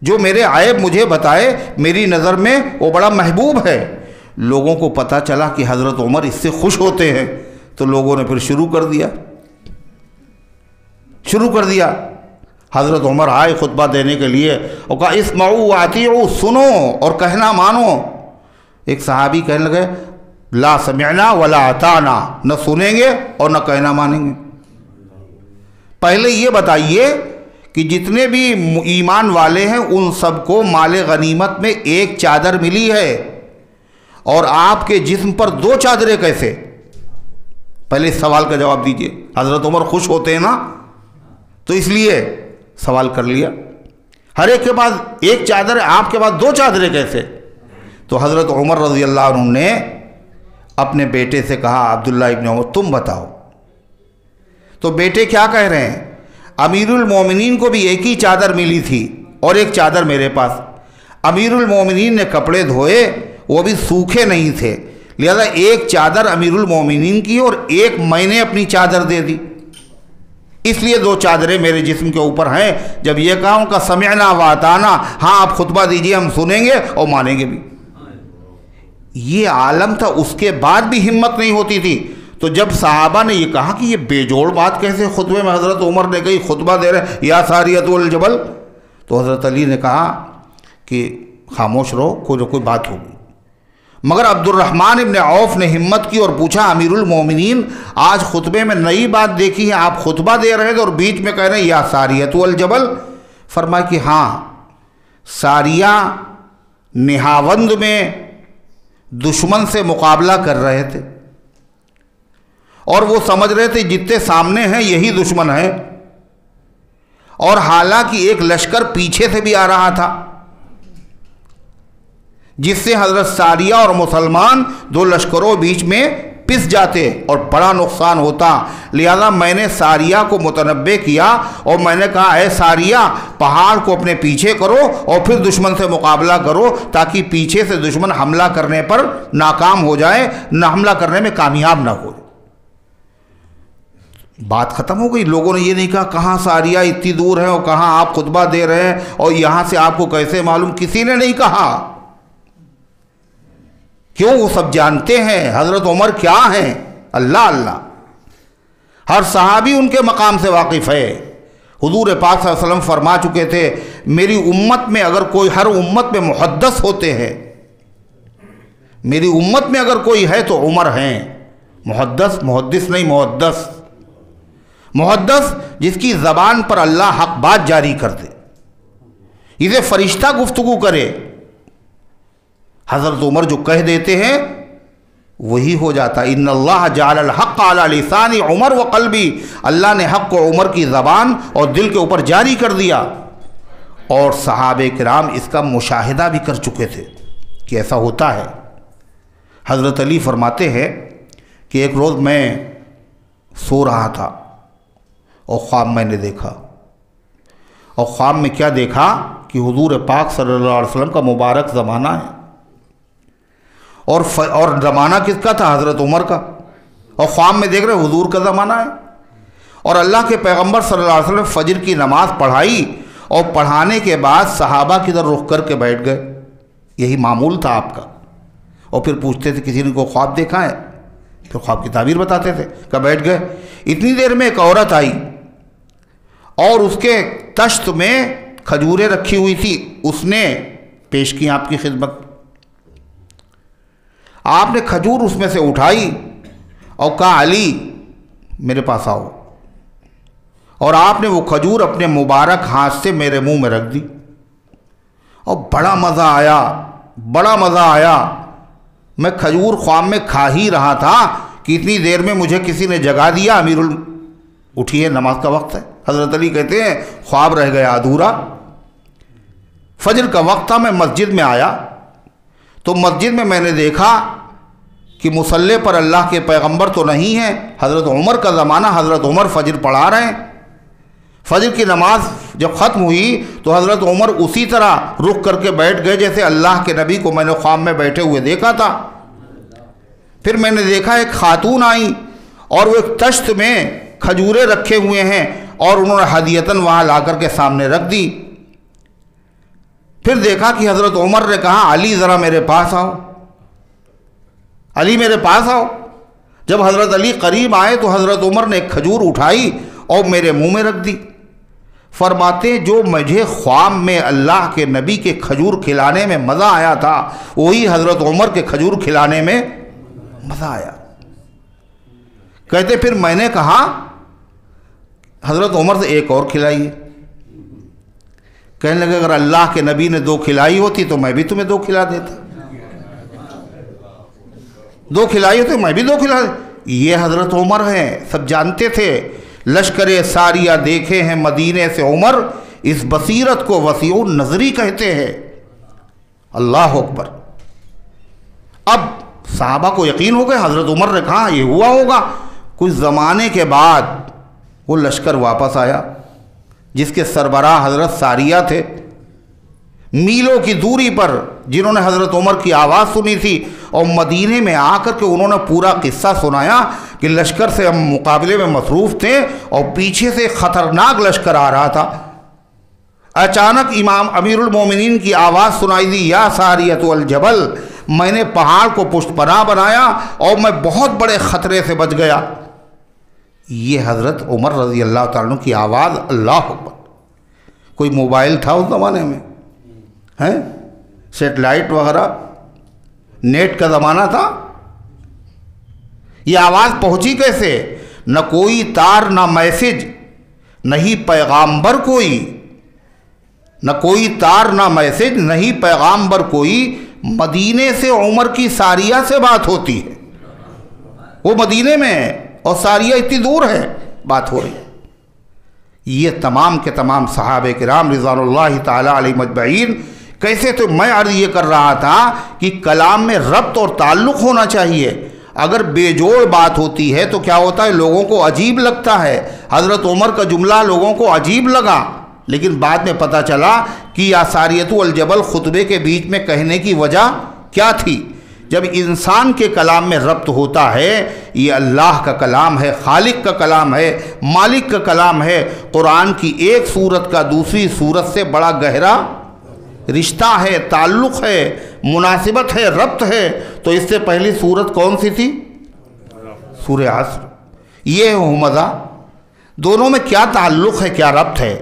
Speaker 1: जो मेरे ऐब मुझे बताए मेरी नज़र में वो बड़ा महबूब है। लोगों को पता चला कि हज़रत उमर इससे खुश होते हैं तो लोगों ने फिर शुरू कर दिया। हज़रत उमर आए खुतबा देने के लिए और कहा इस्माऊ आतिऊ, सुनो और कहना मानो। एक सहाबी कहने लगे ला समिअना वला अताना, न सुनेंगे और न कहना मानेंगे। पहले ये बताइए कि जितने भी ईमान वाले हैं उन सबको माले गनीमत में एक चादर मिली है और आपके जिस्म पर 2 चादरें कैसे? पहले इस सवाल का जवाब दीजिए। हज़रत उमर खुश होते हैं ना, तो इसलिए सवाल कर लिया। हर एक के पास एक चादर है, आपके पास 2 चादरें कैसे? तो हज़रत उमर रज़ी अल्लाह अन्हु ने अपने बेटे से कहा अब्दुल्ला इब्न उमर तुम बताओ। तो बेटे क्या कह रहे हैं? अमीरुल मोमिनीन को भी एक ही चादर मिली थी और एक चादर मेरे पास। अमीरुल मोमिनीन ने कपड़े धोए, वो भी सूखे नहीं थे, लिहाजा एक चादर अमीरुल मोमिनीन की और एक मैंने अपनी चादर दे दी, इसलिए 2 चादरें मेरे जिस्म के ऊपर हैं। जब ये कहा उनका समिअना व अताना, हाँ आप खुतबा दीजिए, हम सुनेंगे और मानेंगे भी। ये आलम था, उसके बाद भी हिम्मत नहीं होती थी। तो जब सहाबा ने ये कहा कि ये बेजोड़ बात कैसे खुतबे में हज़रत उमर ने कही, खुतबा दे रहे या सारियतुल जबल, तो हज़रत अली ने कहा कि खामोश रहो, कोई ना कोई बात होगी। मगर अब्दुर्रहमान इब्न औफ ने हिम्मत की और पूछा, अमीरुल मोमिनीन आज खुतबे में नई बात देखी है, आप खुतबा दे रहे थे और बीच में कह रहे हैं या सारियतुल जबल। फरमाया कि हाँ, सारिया निहावंद में दुश्मन से मुकाबला कर रहे थे और वो समझ रहे थे जितने सामने हैं यही दुश्मन है, और हालांकि एक लश्कर पीछे से भी आ रहा था जिससे हजरत सारिया और मुसलमान 2 लश्करों बीच में पिस जाते और बड़ा नुकसान होता। लिहाजा मैंने सारिया को मुतनब्बे किया और मैंने कहा, ऐ सारिया पहाड़ को अपने पीछे करो और फिर दुश्मन से मुकाबला करो, ताकि पीछे से दुश्मन हमला करने पर नाकाम हो जाए, न हमला करने में कामयाब ना हो। बात ख़त्म हो गई। लोगों ने ये नहीं कहा कहाँ सारिया इतनी दूर है और कहाँ आप खुतबा दे रहे हैं और यहाँ से आपको कैसे मालूम, किसी ने नहीं कहा। क्यों? वो सब जानते हैं हज़रत उमर क्या हैं। अल्लाह अल्लाह, हर सहाबी उनके मकाम से वाकिफ़ है। हुजूर पाक सल्लल्लाहु अलैहि वसल्लम फरमा चुके थे, मेरी उम्मत में अगर कोई, हर उम्मत में मुहद्दस होते हैं, मेरी उम्मत में अगर कोई है तो उमर हैं। मुहद्दस, मुहद्दिस नहीं, मुहद्दस। मुहद्दस जिसकी ज़बान पर अल्लाह हक बात जारी कर दे, इसे फरिश्ता गुफ्तगू करे। हज़रत उमर जो कह देते हैं वही हो जाता। इन्नल्लाह जाअल हक़्क़ अला लिसानी उमर व क़ल्बी, अल्लाह ने हक़ को उमर की ज़बान और दिल के ऊपर जारी कर दिया। और सहाबे किराम इसका मुशाहिदा भी कर चुके थे कि ऐसा होता है। हज़रत अली फरमाते हैं कि एक रोज़ मैं सो रहा था और ख्वाब मैंने देखा, और ख्वाब में क्या देखा कि हुजूर पाक सल्लल्लाहु अलैहि वसल्लम का मुबारक ज़माना है, और ज़माना किसका था? हज़रत उमर का। और ख्वाब में देख रहे हुजूर का ज़माना है, और अल्लाह के पैगंबर सल्लल्लाहु अलैहि वसल्लम फ़जर की नमाज़ पढ़ाई और पढ़ाने के बाद सहाबा की तरफ रुख करके बैठ गए। यही मामूल था आपका। और फिर पूछते थे किसी ने को ख्वाब देखा है, फिर ख्वाब की ताबीर बताते थे, कब बैठ गए। इतनी देर में एक औरत आई और उसके तश्त में खजूरें रखी हुई थी, उसने पेश की आपकी खिदमत। आपने खजूर उसमें से उठाई और कहा, अली मेरे पास आओ, और आपने वो खजूर अपने मुबारक हाथ से मेरे मुंह में रख दी। और बड़ा मज़ा आया, बड़ा मज़ा आया। मैं खजूर ख्वाब में खा ही रहा था कि इतनी देर में मुझे किसी ने जगा दिया, अमीरुल उठिए नमाज का वक्त है। हज़रत अली कहते हैं ख्वाब रह गया अधूरा। फजर का वक्त था, मैं मस्जिद में आया तो मस्जिद में मैंने देखा कि मुसल्ले पर अल्लाह के पैगंबर तो नहीं हैं। हज़रत उमर का ज़माना, हज़रत उमर फ़जर पढ़ा रहे हैं। फ़जर की नमाज जब ख़त्म हुई तो हज़रत उमर उसी तरह रुख करके बैठ गए जैसे अल्लाह के नबी को मैंने ख्वाब में बैठे हुए देखा था। फिर मैंने देखा एक खातून आई और वो एक तश्त में खजूरें रखे हुए हैं और उन्होंने हदियतन वहाँ ला कर के सामने रख दी। फिर देखा कि हज़रत उमर ने कहा, अली ज़रा मेरे पास आओ, अली मेरे पास आओ। जब हज़रत अली करीब आए तो हज़रत उमर ने एक खजूर उठाई और मेरे मुंह में रख दी। फरमाते जो मुझे ख्वाब में अल्लाह के नबी के खजूर खिलाने में मज़ा आया था, वही हज़रत उमर के खजूर खिलाने में मज़ा आया। कहते फिर मैंने कहा हज़रत उमर से एक और खिलाइए। कहने लगे अगर अल्लाह के नबी ने 2 खिलाई होती तो मैं भी तुम्हें 2 खिला देता, 2 खिलाई होती मैं भी 2 खिला देता। ये हज़रत उमर हैं, सब जानते थे। लश्कर सारिया देखे हैं मदीने से उमर, इस बसीरत को वसीउन नजरी कहते हैं। अल्लाह अकबर। अब साहबा को यकीन हो गया, हज़रत उमर ने कहा ये हुआ होगा। कुछ ज़माने के बाद वो लश्कर वापस आया जिसके सरबराह हज़रत सारिया थे। मीलों की दूरी पर, जिन्होंने हज़रत उमर की आवाज़ सुनी थी और मदीने में आकर के उन्होंने पूरा किस्सा सुनाया कि लश्कर से हम मुकाबले में मसरूफ़ थे और पीछे से ख़तरनाक लश्कर आ रहा था। अचानक इमाम अमीरुल मोमिनीन की आवाज़ सुनाई दी, या सारियत वल जबल, मैंने पहाड़ को पुष्टपनाह बनाया और मैं बहुत बड़े ख़तरे से बच गया। ये हज़रत उमर रज़ी अल्लाह तआला अन्हु की आवाज़। अल्लाह अकबर। कोई मोबाइल था उस ज़माने में? हैं? सेटेलाइट वगैरह, नेट का ज़माना था? ये आवाज़ पहुंची कैसे? न कोई तार, न मैसेज, नहीं पैगाम्बर कोई, न कोई तार, न मैसेज, नहीं पैगाम्बर कोई। मदीने से उमर की सारिया से बात होती है। वो मदीने में है और सारिया इतनी दूर है, बात हो रही है। ये तमाम के तमाम सहाबे किराम रिज़वानुल्लाहि ताला अलैहिम अजमईन। कैसे? तो मैं अर्ज़ ये कर रहा था कि कलाम में रब्त और ताल्लुक़ होना चाहिए। अगर बेजोड़ बात होती है तो क्या होता है, लोगों को अजीब लगता है। हज़रत उमर का जुमला लोगों को अजीब लगा, लेकिन बाद में पता चला कि या सारियतु अल जबल खुतबे के बीच में कहने की वजह क्या थी। जब इंसान के कलाम में रब्त होता है, ये अल्लाह का कलाम है, खालिक का कलाम है, मालिक का कलाम है। कुरान की एक सूरत का दूसरी सूरत से बड़ा गहरा रिश्ता है, ताल्लुक़ है, मुनासिबत है, रब्त है। तो इससे पहली सूरत कौन सी थी? सूरह असर। ये हुमज़ा, दोनों में क्या ताल्लुक़ है, क्या रब्त है?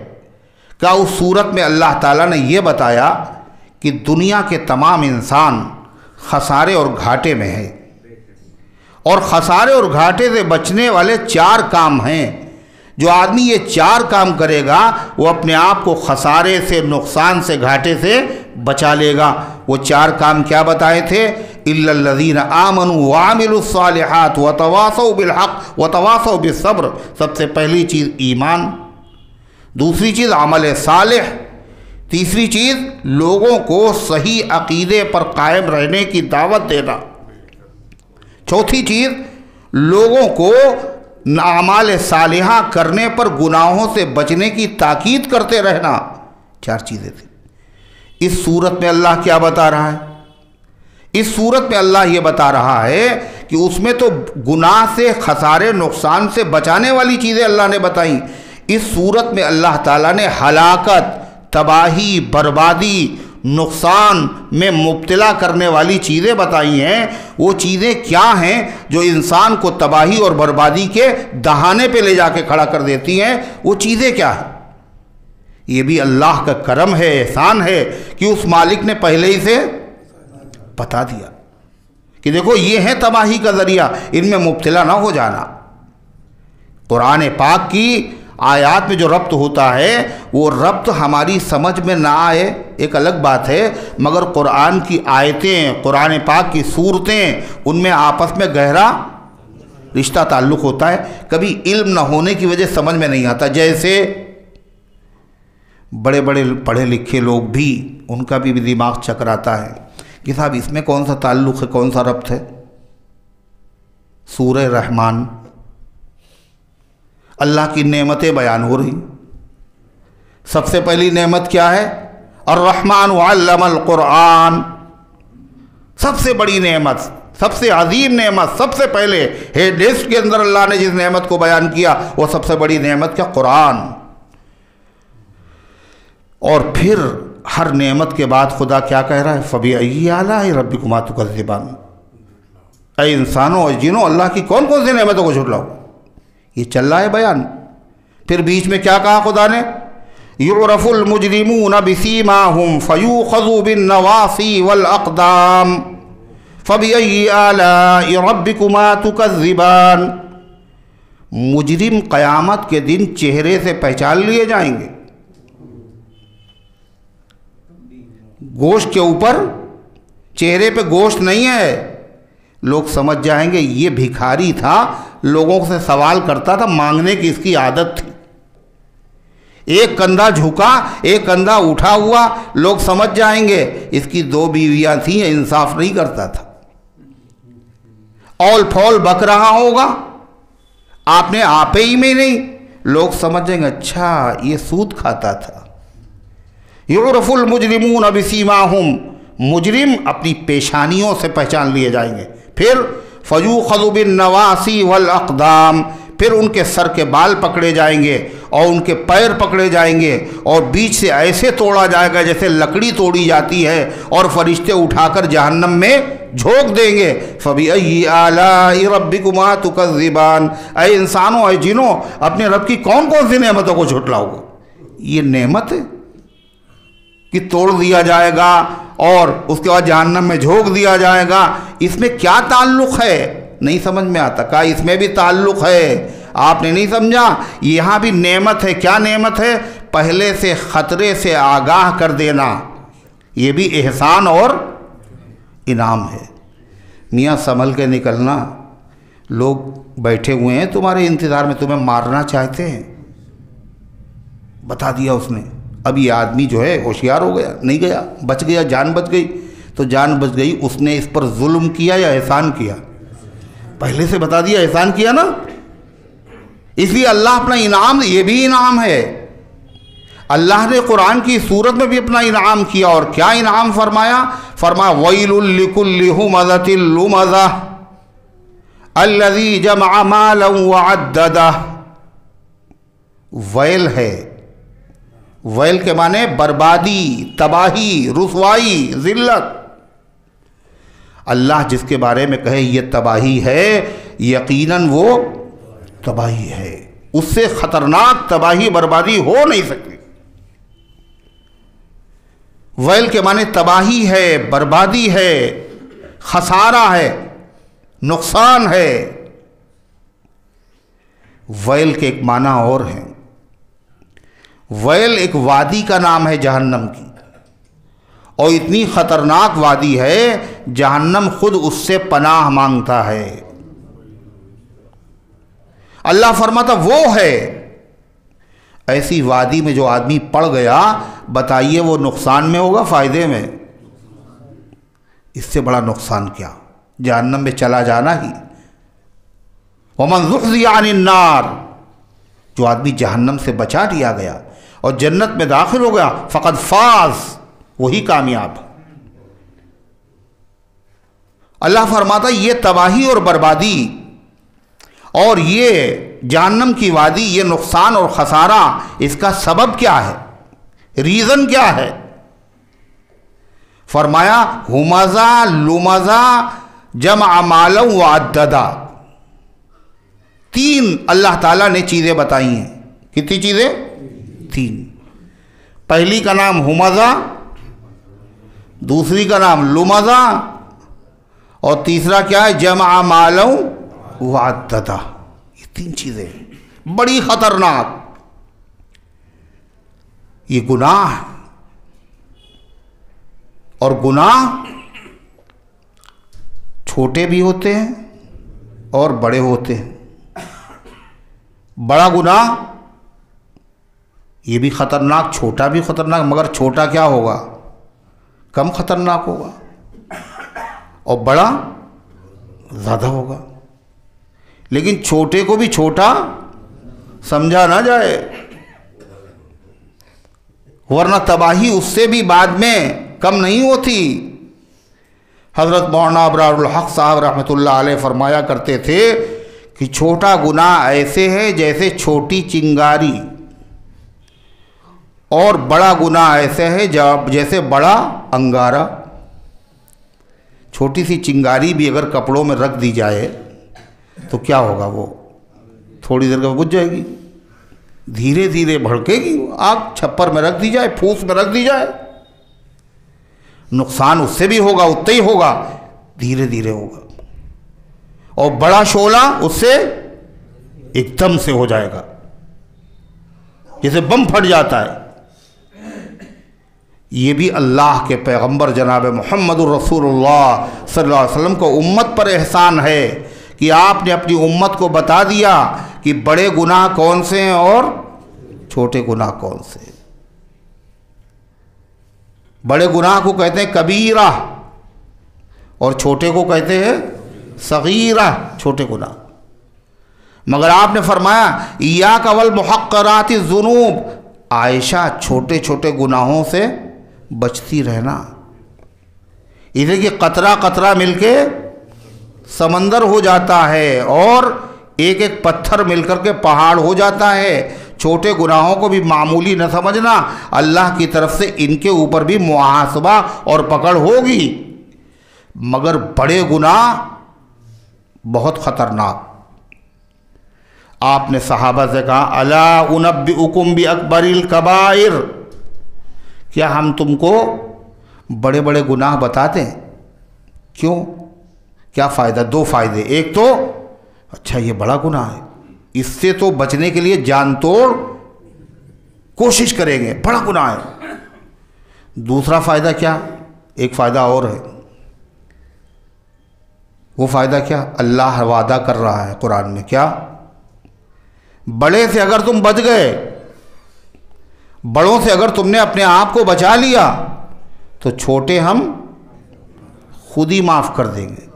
Speaker 1: क्या उस सूरत में अल्लाह ताला ने यह बताया कि दुनिया के तमाम इंसान खसारे और घाटे में है, और खसारे और घाटे से बचने वाले 4 काम हैं। जो आदमी ये 4 काम करेगा वो अपने आप को खसारे से, नुकसान से, घाटे से बचा लेगा। वो 4 काम क्या बताए थे? इल्लल्लज़ीना आमनू व अमिलुस्सालिहात व तवासौ बिल हक़ व तवासौ बिस सब्र। सबसे पहली चीज़ ईमान, दूसरी चीज़ अमल सालिह, तीसरी चीज़ लोगों को सही अक़ीदे पर कायम रहने की दावत देना, चौथी चीज़ लोगों को अमाल सालिहा करने पर गुनाहों से बचने की ताकीद करते रहना। 4 चीज़ें थी। इस सूरत में अल्लाह क्या बता रहा है? इस सूरत में अल्लाह ये बता रहा है कि उसमें तो गुनाह से, खसारे, नुकसान से बचाने वाली चीज़ें अल्लाह ने बताई। इस सूरत में अल्लाह ताला ने हलाकत, तबाही, बर्बादी, नुकसान में मुब्तला करने वाली चीज़ें बताई हैं। वो चीज़ें क्या हैं जो इंसान को तबाही और बर्बादी के दहाने पे ले जाके खड़ा कर देती हैं? वो चीज़ें क्या हैं? ये भी अल्लाह का करम है, एहसान है कि उस मालिक ने पहले ही से बता दिया कि देखो ये है तबाही का ज़रिया, इनमें मुब्तला ना हो जाना। कुरान पाक की आयात में जो रब्त होता है, वो रब्त हमारी समझ में ना आए एक अलग बात है, मगर कुरान की आयतें, कुरान पाक की सूरतें, उनमें आपस में गहरा रिश्ता ताल्लुक़ होता है। कभी इल्म न होने की वजह समझ में नहीं आता। जैसे बड़े बड़े पढ़े लिखे लोग भी, उनका भी दिमाग चकराता है कि साहब इसमें कौन सा ताल्लुक़ है, कौन सा रब्त है। सूरह रहमान, अल्लाह की नेमतें बयान हो रही। सबसे पहली नेमत क्या है? अर्रहमान वअल्लमल कुरान। सबसे बड़ी नेमत, सबसे अजीम नेमत, सबसे पहले हेड लिस्ट के अंदर अल्लाह ने जिस नेमत को बयान किया वो सबसे बड़ी नेमत क्या? कुरान। और फिर हर नेमत के बाद खुदा क्या कह रहा है? फ़बिअय्यि आलाइ रब्बिकुमा तुकज़्ज़िबान। ऐ इंसानों और जिनों, अल्लाह की कौन कौन सी नेमतों को झुटलाओ? ये चल रहा है बयान। फिर बीच में क्या कहा खुदा ने? युरफुल मुजरिमून बिसीमाहुम फयूखज़ू बिन्नवासी वल अक़दाम फ़बिअय्यि आलाइ रब्बिकुमा तुकज़्ज़िबान। मुजरिम क़यामत के दिन चेहरे से पहचान लिए जाएंगे। गोश्त के ऊपर, चेहरे पे गोश्त नहीं है। लोग समझ जाएंगे ये भिखारी था, लोगों से सवाल करता था, मांगने की इसकी आदत थी। एक कंधा झुका, एक कंधा उठा हुआ, लोग समझ जाएंगे इसकी 2 बीवियां थी, इंसाफ नहीं करता था। औल फौल बक रहा होगा, आपने आपे ही में नहीं, लोग समझ जाएंगे अच्छा ये सूद खाता था, युरफुल मुजरिमून बिसीमाहुम, मुजरिम अपनी पेशानियों से पहचान लिए जाएंगे। फिर फयूखज़ु बिन्नवासी वल अक़दाम, फिर उनके सर के बाल पकड़े जाएंगे और उनके पैर पकड़े जाएंगे और बीच से ऐसे तोड़ा जाएगा जैसे लकड़ी तोड़ी जाती है, और फरिश्ते उठाकर जहन्नम में झोंक देंगे। फ़बिअय्यि आलाइ रब्बिकुमा तुकज़्ज़िबान, ऐ इंसानों ऐ जिनों, अपने रब की कौन कौन सी नेमतों को झुटलाओगे। ये नेमत है कि तोड़ दिया जाएगा और उसके बाद जहन्नम में झोंक दिया जाएगा, इसमें क्या ताल्लुक़ है? नहीं समझ में आता। कहा इसमें भी ताल्लुक़ है, आपने नहीं समझा। यहाँ भी नेमत है। क्या नेमत है? पहले से ख़तरे से आगाह कर देना, ये भी एहसान और इनाम है। मियाँ संभल के निकलना, लोग बैठे हुए हैं तुम्हारे इंतज़ार में, तुम्हें मारना चाहते हैं। बता दिया उसने। अब ये आदमी जो है होशियार हो गया, नहीं गया, बच गया, जान बच गई। तो जान बच गई, उसने इस पर जुल्म किया या एहसान किया? पहले से बता दिया, एहसान किया ना। इसलिए अल्लाह अपना इनाम, ये भी इनाम है। अल्लाह ने कुरान की सूरत में भी अपना इनाम किया। और क्या इनाम फरमाया? फरमाया वैलुल लिकुल्लि हुमज़तिल लुमज़ह अल्लज़ी जमअ मालन व अद्ददह। वैल है, वैल के माने बर्बादी, तबाही, रुसवाई, ज़िल्लत। अल्लाह जिसके बारे में कहे ये तबाही है, यकीनन वो तबाही है, उससे ख़तरनाक तबाही बर्बादी हो नहीं सकती। वैल के माने तबाही है, बर्बादी है, खसारा है, नुकसान है। वैल के एक माना और है। वैल एक वादी का नाम है जहन्नम की, और इतनी ख़तरनाक वादी है जहन्नम खुद उससे पनाह मांगता है। अल्लाह फरमाता वो है। ऐसी वादी में जो आदमी पड़ गया, बताइए वो नुकसान में होगा फ़ायदे में? इससे बड़ा नुकसान क्या, जहन्नम में चला जाना ही। वमन ज़ुहज़िह अनिन नार, जो आदमी जहन्नम से बचा दिया गया और जन्नत में दाखिल हो गया, फ़क़द फ़ाज़, वही कामयाब। अल्लाह फरमाता ये तबाही और बर्बादी और ये जहन्नम की वादी, ये नुकसान और खसारा, इसका सबब क्या है, रीज़न क्या है? फरमाया हुमज़ा लुमज़ा जमअ मालन व अद्ददा। तीन अल्लाह ताला ने चीज़ें बताई हैं। कितनी चीज़ें? तीन। पहली का नाम हुमज़ा, दूसरी का नाम लुमज़ा, और तीसरा क्या है? जमअ मालन व अद्ददा। ये तीन चीज़ें बड़ी ख़तरनाक। ये गुनाह, और गुनाह छोटे भी होते हैं और बड़े होते हैं। बड़ा गुनाह ये भी ख़तरनाक, छोटा भी ख़तरनाक, मगर छोटा क्या होगा? कम ख़तरनाक होगा, और बड़ा ज़्यादा होगा। लेकिन छोटे को भी छोटा समझा ना जाए, वरना तबाही उससे भी बाद में कम नहीं होती। हज़रत मौलाना अबरारुल हक़ साहब रहमतुल्लाह अलैह फरमाया करते थे कि छोटा गुनाह ऐसे है जैसे छोटी चिंगारी, और बड़ा गुनाह ऐसे है जैसे बड़ा अंगारा। छोटी सी चिंगारी भी अगर कपड़ों में रख दी जाए तो क्या होगा? वो थोड़ी देर में बुझ जाएगी, धीरे धीरे भड़केगी। आग छप्पर में रख दी जाए, फूस में रख दी जाए, नुकसान उससे भी होगा, उतना ही होगा, धीरे धीरे होगा। और बड़ा शोला उससे एकदम से हो जाएगा, जैसे बम फट जाता है। ये भी अल्लाह के पैगंबर जनाब मुहम्मदुर रसूलुल्लाह सल्लल्लाहु अलैहि वसल्लम को उम्मत पर एहसान है कि आपने अपनी उम्मत को बता दिया कि बड़े गुनाह कौन से हैं और छोटे गुनाह कौन से हैं। बड़े गुनाह को कहते हैं कबीरा और छोटे को कहते हैं सगीरा, छोटे गुनाह। मगर आपने फरमाया इय्याका वल मुहक्कराति ज़ुनूब, आयशा छोटे छोटे गुनाहों से बचती रहना, इसे कि कतरा कतरा मिलके समंदर हो जाता है और एक एक पत्थर मिलकर के पहाड़ हो जाता है। छोटे गुनाहों को भी मामूली न समझना, अल्लाह की तरफ से इनके ऊपर भी मुआहसबा और पकड़ होगी। मगर बड़े गुनाह बहुत ख़तरनाक। आपने सहाबा से कहा, अला उनब्बिउकुम बि अकबरिल कबाइर, क्या हम तुमको बड़े बड़े गुनाह बताते हैं? क्यों, क्या फ़ायदा? दो फ़ायदे। एक तो अच्छा ये बड़ा गुनाह है, इससे तो बचने के लिए जान तोड़ कोशिश करेंगे, बड़ा गुनाह है। दूसरा फ़ायदा क्या? एक फ़ायदा और है। वो फ़ायदा क्या? अल्लाह वादा कर रहा है कुरान में, क्या? बड़े से अगर तुम बच गए, बड़ों से अगर तुमने अपने आप को बचा लिया, तो छोटे हम खुद ही माफ़ कर देंगे।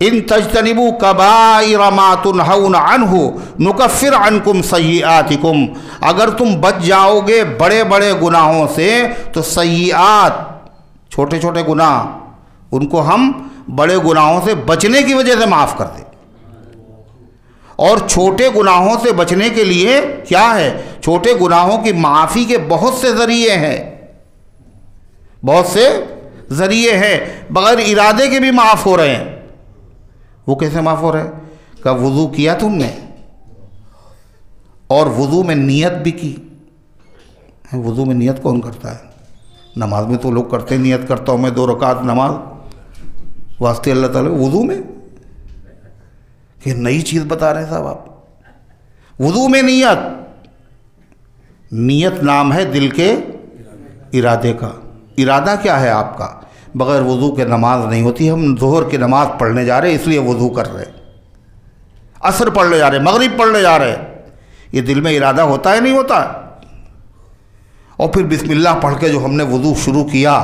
Speaker 1: इन तजतनिबू कबाइर मा तुनहौना अन्हु नुकफ्फिर अन्कुम सय्यिआतिकुम, अगर तुम बच जाओगे बड़े बड़े गुनाहों से तो सय्यिआत, छोटे छोटे गुनाह, उनको हम बड़े गुनाहों से बचने की वजह से माफ़ कर दें। और छोटे गुनाहों से बचने के लिए क्या है? छोटे गुनाहों की माफ़ी के बहुत से ज़रिए हैं, बहुत से ज़रिए हैं, बग़ैर इरादे के भी माफ़ हो रहे हैं। वो कैसे माफ़ हो रहे हैं? का वज़ू किया तुमने और वज़ू में नियत भी की। वज़ू में नियत कौन करता है? नमाज में तो लोग करते हैं, नियत करता हूँ मैं 2 रकात नमाज वास्ते अल्लाह ताला। वज़ू में कि नई चीज़ बता रहे हैं साहब आप। वज़ू में नियत, नियत नाम है दिल के इरादे का। इरादा क्या है आपका? बग़ैर वज़ू के नमाज नहीं होती। हम ज़ोहर की नमाज़ पढ़ने जा रहे हैं इसलिए वज़ू कर रहे हैं, असर पढ़ने जा रहे हैं, मगरिब पढ़ने जा रहे हैं, ये दिल में इरादा होता है नहीं होता? और फिर बिस्मिल्लाह पढ़ के जो हमने वज़ू शुरू किया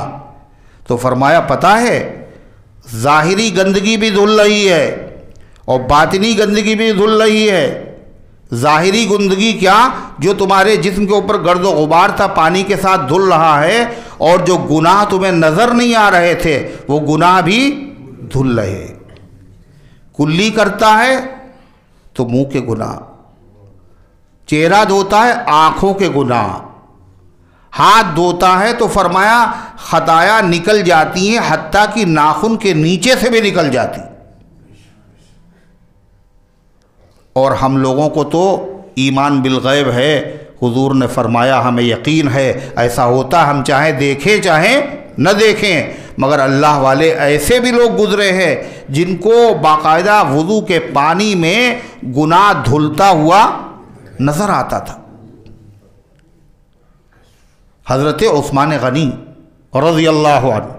Speaker 1: तो फरमाया, पता है ज़ाहिरी गंदगी भी धुल रही है और बातिनी गंदगी भी धुल रही है। ज़ाहिरी गंदगी क्या? जो तुम्हारे जिस्म के ऊपर गर्द व गुबार था पानी के साथ धुल रहा है, और जो गुनाह तुम्हें नज़र नहीं आ रहे थे वो गुनाह भी धुल रहे। कुल्ली करता है तो मुंह के गुनाह, चेहरा धोता है आँखों के गुनाह, हाथ धोता है तो फरमाया खताया निकल जाती हैं, हत्ता कि नाखून के नीचे से भी निकल जाती। और हम लोगों को तो ईमान बिल गैब है, हुजूर ने फरमाया हमें यकीन है ऐसा होता, हम चाहे देखें चाहे न देखें। मगर अल्लाह वाले ऐसे भी लोग गुजरे हैं जिनको बाकायदा वुज़ू के पानी में गुनाह धुलता हुआ नज़र आता था। हज़रत उस्मान गनी रज़ियल्लाहु अन्हु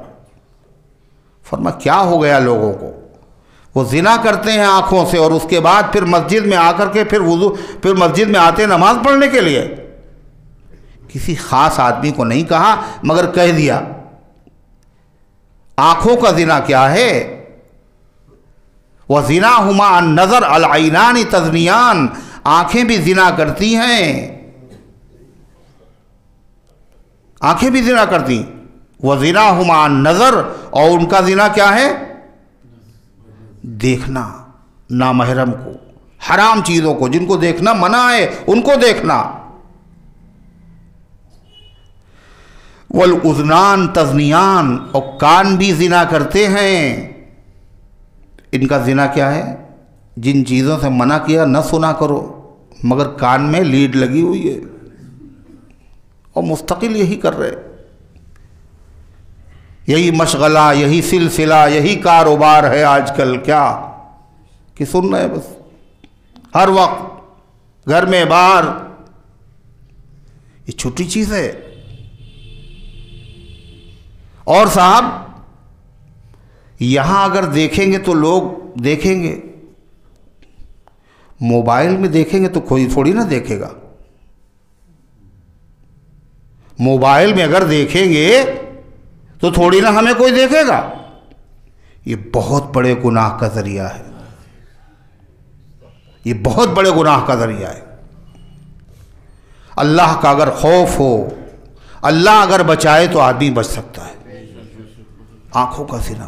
Speaker 1: फरमा, क्या हो गया लोगों को? वो ज़िना करते हैं आँखों से और उसके बाद फिर मस्जिद में आकर के फिर मस्जिद में आते हैं नमाज़ पढ़ने के लिए। किसी ख़ास आदमी को नहीं कहा मगर कह दिया। आँखों का ज़िना क्या है? वह ज़िना हुमा नज़र अल ऐनानी तज़नियान, आँखें भी ज़िना करती हैं, आँखें भी ज़िना करती। वह ज़िना हुमा नज़र, और उनका ज़िना क्या है? देखना नामहरम को, हराम चीज़ों को, जिनको देखना मना है उनको देखना। वल उज़नान तज़नियान, और कान भी ज़िना करते हैं। इनका ज़िना क्या है? जिन चीज़ों से मना किया न सुना करो मगर कान में लीड लगी हुई है और मुस्तकिल यही कर रहे, यही मशगला, यही सिलसिला, यही कारोबार है आजकल। क्या कि सुन रहे बस हर वक्त, घर में बाहर। ये छोटी चीज़ है। और साहब यहाँ अगर देखेंगे तो लोग देखेंगे, मोबाइल में देखेंगे तो कोई थोड़ी ना देखेगा। मोबाइल में अगर देखेंगे तो थोड़ी ना हमें कोई देखेगा। ये बहुत बड़े गुनाह का ज़रिया है, ये बहुत बड़े गुनाह का ज़रिया है। अल्लाह का अगर खौफ हो, अल्लाह अगर बचाए तो आदमी बच सकता है। आंखों का ज़िना,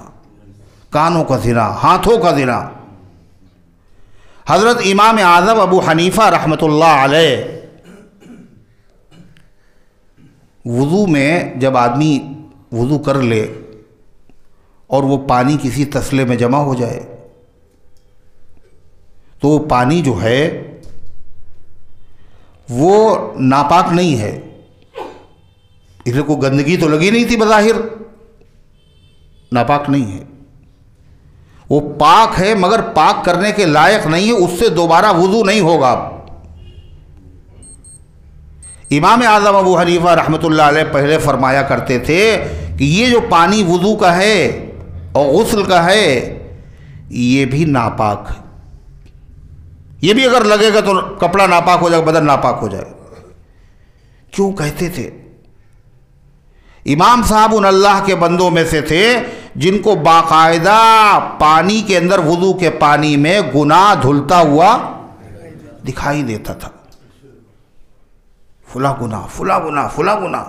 Speaker 1: कानों का ज़िना, हाथों का ज़िना। हज़रत इमाम आज़म अबू हनीफ़ा रहमतुल्लाह अलैह, वुज़ू में जब आदमी वुज़ू कर ले और वो पानी किसी तसले में जमा हो जाए तो वो पानी जो है वो नापाक नहीं है। इसलिए कोई गंदगी तो लगी नहीं थी बज़ाहिर, नापाक नहीं है, वो पाक है, मगर पाक करने के लायक नहीं है, उससे दोबारा वुज़ू नहीं होगा। इमाम आज़म अबू हनीफ़ा रहमतुल्लाह अलैह पहले फरमाया करते थे कि ये जो पानी वुज़ू का है और गुस्ल का है, ये भी नापाक है। ये भी अगर लगेगा तो कपड़ा नापाक हो जाएगा, बदन नापाक हो जाएगा। क्यों कहते थे? इमाम साहब उन अल्लाह के बंदों में से थे जिनको बाकायदा पानी के अंदर, वुज़ू के पानी में गुनाह धुलता हुआ दिखाई देता था। फुला गुनाह, फुला गुनाह, फुला गुनाह।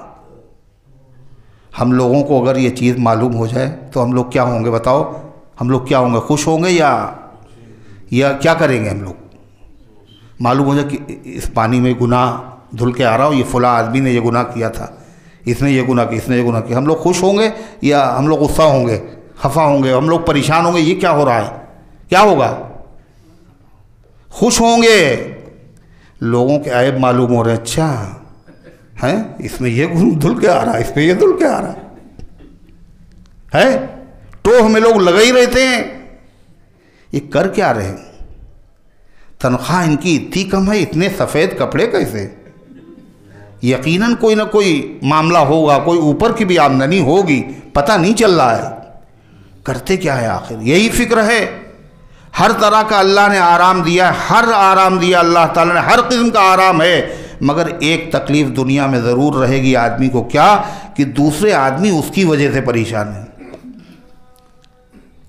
Speaker 1: हम लोगों को अगर ये चीज़ मालूम हो जाए तो हम लोग क्या होंगे बताओ? हम लोग क्या होंगे? खुश होंगे या क्या करेंगे? हम लोग मालूम हो जाए कि इस पानी में गुनाह धुल के आ रहा हो, ये फुला आदमी ने ये गुनाह किया था, इसने ये गुनाह किया, इसने ये गुनाह किया, हम लोग खुश होंगे या हम लोग गुस्सा होंगे, खफा होंगे, हम लोग परेशान होंगे? ये क्या हो रहा है? क्या होगा? खुश होंगे। लोगों के ऐब मालूम हो रहे, अच्छा हैं, इसमें ये धुल के आ रहा है, इसमें ये धुल के आ रहा है। टोह में लोग लगे ही रहते हैं, ये कर क्या रहे हैं? तनख्वाह इनकी इतनी कम है, इतने सफ़ेद कपड़े कैसे? यकीनन कोई ना कोई मामला होगा, कोई ऊपर की भी आमदनी होगी, पता नहीं चल रहा है। करते क्या है आखिर? यही फिक्र है। हर तरह का अल्लाह ने आराम दिया है, हर आराम दिया अल्लाह ताला ने, हर किस्म का आराम है, मगर एक तकलीफ़ दुनिया में ज़रूर रहेगी आदमी को, क्या? कि दूसरे आदमी उसकी वजह से परेशान है,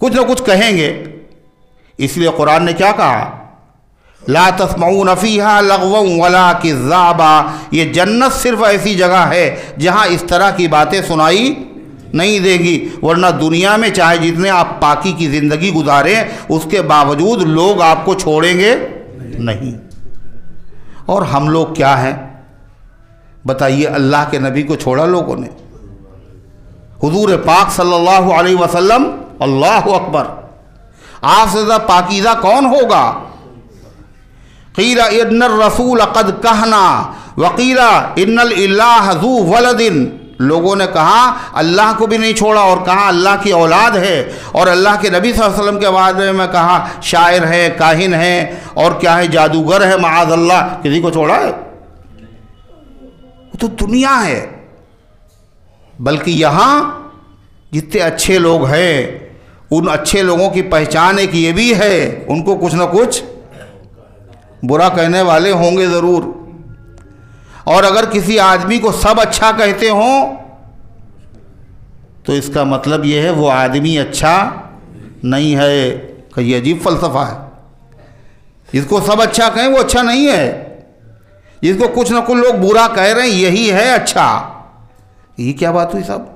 Speaker 1: कुछ ना कुछ कहेंगे। इसलिए कुरान ने क्या कहा? ला तस्मऊन फ़ीहा लगवन वला किज़्ज़ाबा। ये जन्नत सिर्फ ऐसी जगह है जहाँ इस तरह की बातें सुनाई नहीं देगी, वरना दुनिया में चाहे जितने आप पाकी की ज़िंदगी गुजारें, उसके बावजूद लोग आपको छोड़ेंगे नहीं। और हम लोग क्या हैं बताइए? अल्लाह के नबी को छोड़ा लोगों ने। हुजूर पाक सल्लल्लाहु अलैहि वसल्लम, अल्लाहु अकबर, आपसे ज़्यादा पाकीज़ा कौन होगा? क़ीला इन्नर रसूल क़द कहना वक़ीला इन्नल इलाह ज़ू वलदिन। लोगों ने कहा अल्लाह को भी नहीं छोड़ा और कहा अल्लाह की औलाद है, और अल्लाह के नबी सल्लल्लाहु अलैहि वसल्लम के बारे में कहा शायर है, काहिन है, और क्या है, जादूगर है, माअज़ल्लाह। किसी को छोड़ा है? वो तो दुनिया है। बल्कि यहाँ जितने अच्छे लोग हैं, उन अच्छे लोगों की पहचान एक ये भी है, उनको कुछ ना कुछ बुरा कहने वाले होंगे ज़रूर। और अगर किसी आदमी को सब अच्छा कहते हों तो इसका मतलब यह है वो आदमी अच्छा नहीं है। कई अजीब फ़लसफ़ा है। जिसको सब अच्छा कहें वो अच्छा नहीं है, जिसको कुछ ना कुछ लोग बुरा कह रहे हैं यही है अच्छा। ये क्या बात हुई साहब?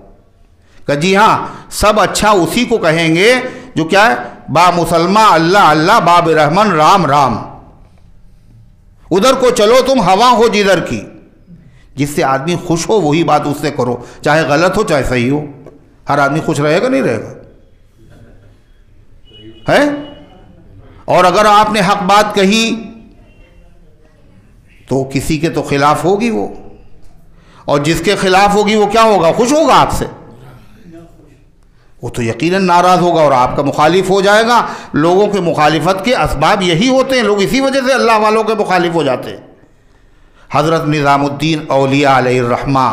Speaker 1: कि जी हाँ, सब अच्छा उसी को कहेंगे जो क्या है, बा मुसलमान अल्लाह अल्लाह, बाब रहमान राम राम। उधर को चलो तुम, हवा हो जिधर की। जिससे आदमी खुश हो वही बात उससे करो, चाहे गलत हो चाहे सही हो। हर आदमी खुश रहेगा नहीं रहेगा है? और अगर आपने हक बात कही तो किसी के तो खिलाफ होगी वो, और जिसके खिलाफ होगी वो क्या होगा? खुश होगा आपसे? वो तो यकीनन नाराज़ होगा और आपका मुखालिफ हो जाएगा। लोगों के मुखालिफत के असबाब यही होते हैं, लोग इसी वजह से अल्लाह वालों के मुखालिफ हो जाते हैं। हज़रत निज़ामुद्दीन औलिया अलैहिर्रहमा,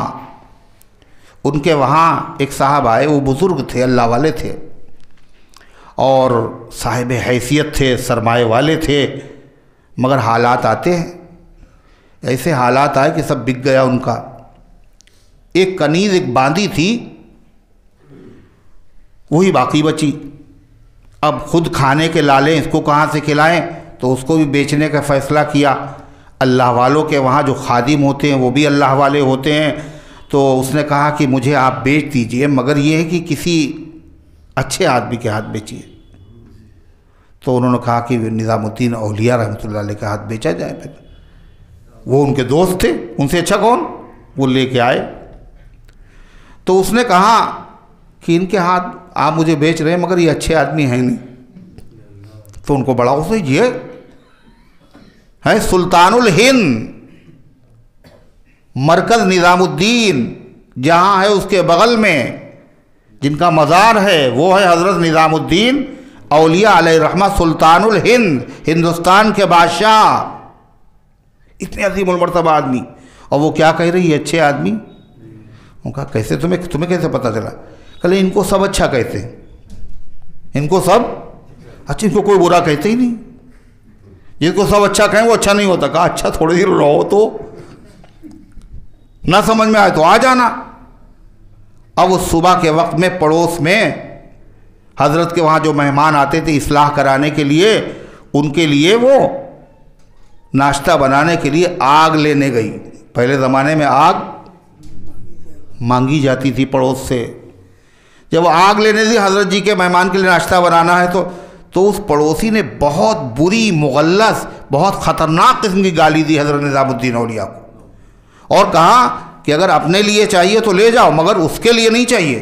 Speaker 1: उनके वहाँ एक साहब आए, वो बुज़ुर्ग थे, अल्लाह वाले थे और साहिब हैसियत थे, सरमाए वाले थे, मगर हालात आते हैं, ऐसे हालात आए कि सब बिक गया उनका। एक कनीज़, एक बांदी थी, वही बाकी बची। अब खुद खाने के लाले, इसको कहाँ से खिलाएं, तो उसको भी बेचने का फ़ैसला किया। अल्लाह वालों के वहाँ जो खादिम होते हैं वो भी अल्लाह वाले होते हैं। तो उसने कहा कि मुझे आप बेच दीजिए, मगर ये है कि किसी अच्छे आदमी के हाथ बेचिए। तो उन्होंने कहा कि निज़ामुद्दीन औलिया रहमतुल्लाह अलैह के हाथ बेचा जाए। फिर वो उनके दोस्त थे, उनसे अच्छा कौन, वो लेके आए। तो उसने कहा कि इनके हाथ आप मुझे बेच रहे हैं, मगर ये अच्छे आदमी हैं नहीं। तो उनको बड़ा गुस्सा, ये है सुल्तानुल हिंद, मरकज़ निज़ामुद्दीन जहाँ है उसके बगल में जिनका मज़ार है वो है हज़रत निज़ामुद्दीन औलिया अलैहिर्रहमत सुल्तानुल हिंद, हिंदुस्तान के बादशाह, इतने अज़ीमुल मर्तबा आदमी। और वो क्या कह रही है, अच्छे आदमी। उनका कैसे, तुम्हें कैसे पता चला? कल इनको सब अच्छा कहते हैं, इनको सब अच्छा, इनको कोई बुरा कहते ही नहीं। जिनको सब अच्छा कहें वो अच्छा नहीं होता। कहा अच्छा थोड़ी देर रहो, तो ना समझ में आए तो आ जाना। अब उस सुबह के वक्त में पड़ोस में हजरत के वहाँ जो मेहमान आते थे इस्लाह कराने के लिए, उनके लिए वो नाश्ता बनाने के लिए आग लेने गई। पहले ज़माने में आग मांगी जाती थी पड़ोस से। जब आग लेने दी हजरत जी के मेहमान के लिए नाश्ता बनाना है, तो उस पड़ोसी ने बहुत बुरी, मुगल्लस, बहुत ख़तरनाक किस्म की गाली दी हजरत निज़ामुद्दीन औलिया को, और कहा कि अगर अपने लिए चाहिए तो ले जाओ, मगर उसके लिए नहीं चाहिए,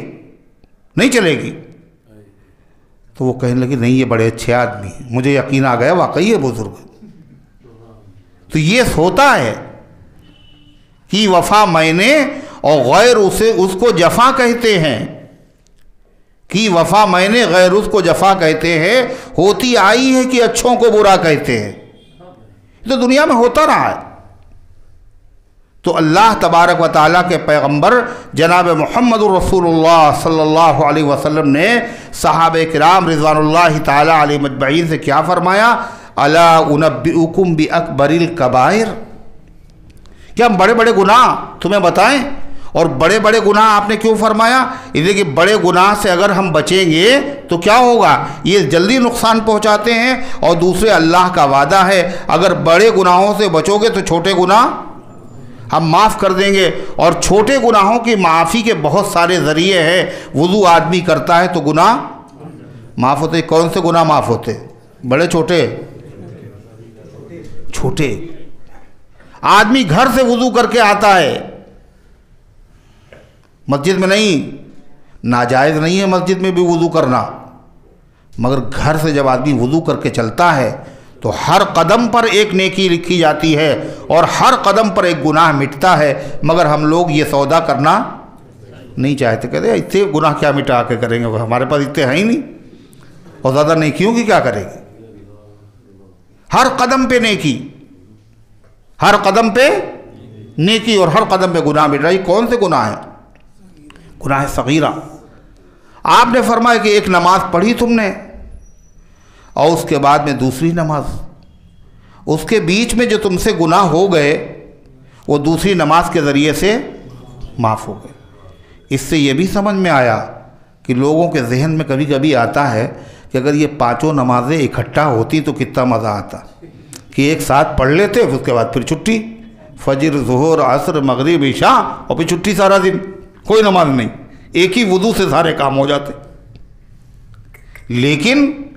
Speaker 1: नहीं चलेगी। तो वो कहने लगी नहीं, ये बड़े अच्छे आदमी हैं, मुझे यकीन आ गया वाकई ये बुजुर्ग। तो ये होता है कि वफ़ा मैंने और गैर उसे उसको जफ़ा कहते हैं, कि वफ़ा मैंने गैर उसको जफ़ा कहते हैं। होती आई है कि अच्छों को बुरा कहते हैं, तो दुनिया में होता रहा है। तो अल्लाह तबारक व तआला के पैगंबर जनाब मुहम्मदुर रसूलुल्लाह सल्लल्लाहु अलैहि वसल्लम ने सहाबे किराम रिज़वानुल्लाहि तआला अलैहिम अजमईन से क्या फरमाया, अला उनब्बिउकुम बि अकबरिल कबाइर, क्या हम बड़े बड़े गुनाह तुम्हें बताएं? और बड़े बड़े गुनाह आपने क्यों फरमाया? इसलिए कि बड़े गुनाह से अगर हम बचेंगे तो क्या होगा, ये जल्दी नुकसान पहुंचाते हैं। और दूसरे अल्लाह का वादा है, अगर बड़े गुनाहों से बचोगे तो छोटे गुनाह हम माफ़ कर देंगे। और छोटे गुनाहों की माफ़ी के बहुत सारे ज़रिए हैं। वुज़ू आदमी करता है तो गुनाह माफ़ होते। कौन से गुनाह माफ़ होते? बड़े छोटे? छोटे। आदमी घर से वुज़ू करके आता है, मस्जिद में नहीं, नाजायज़ नहीं है मस्जिद में भी वुज़ू करना, मगर घर से जब आदमी वुज़ू करके चलता है तो हर कदम पर एक नेकी लिखी जाती है और हर कदम पर एक गुनाह मिटता है। मगर हम लोग ये सौदा करना नहीं चाहते, कहते इतने गुनाह क्या मिटा के करेंगे, हमारे पास इतने हैं ही नहीं, और ज़्यादा नेकियों की क्या करेंगे। हर कदम पे नेकी, हर कदम पे नेकी और हर कदम पे गुनाह मिट रहा है। कौन से गुनाह है? गुनाह सगीरा। आपने फरमाया कि एक नमाज पढ़ी तुमने और उसके बाद में दूसरी नमाज, उसके बीच में जो तुमसे गुनाह हो गए वो दूसरी नमाज के ज़रिए से माफ़ हो गए। इससे ये भी समझ में आया कि लोगों के जहन में कभी कभी आता है कि अगर ये पांचों नमाजें इकट्ठा होती तो कितना मज़ा आता, कि एक साथ पढ़ लेते, उसके बाद फिर छुट्टी, फजर, ज़ुहर, असर, मगरिब, इशा, और फिर छुट्टी सारा दिन, कोई नमाज नहीं, एक ही वुज़ू से सारे काम हो जाते। लेकिन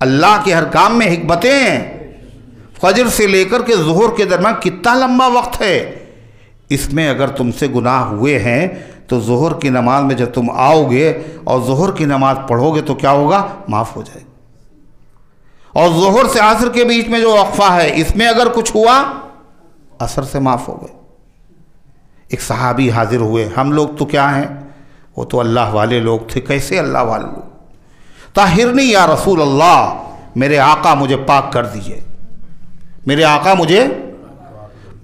Speaker 1: अल्लाह के हर काम में हिकमतें हैं। फजर से लेकर के ज़ुहर के दरमियान कितना लंबा वक्त है, इसमें अगर तुमसे गुनाह हुए हैं तो ज़ुहर की नमाज में जब तुम आओगे और ज़ुहर की नमाज पढ़ोगे तो क्या होगा, माफ़ हो जाएगा। और ज़ुहर से असर के बीच में जो वक्फा है, इसमें अगर कुछ हुआ असर से माफ़ हो गए। एक सहाबी हाजिर हुए, हम लोग तो क्या हैं, वो तो अल्लाह वाले लोग थे। कैसे अल्लाह वाले लोग? ताहिरनी या रसूल अल्लाह, मेरे आका मुझे पाक कर दीजिए, मेरे आका मुझे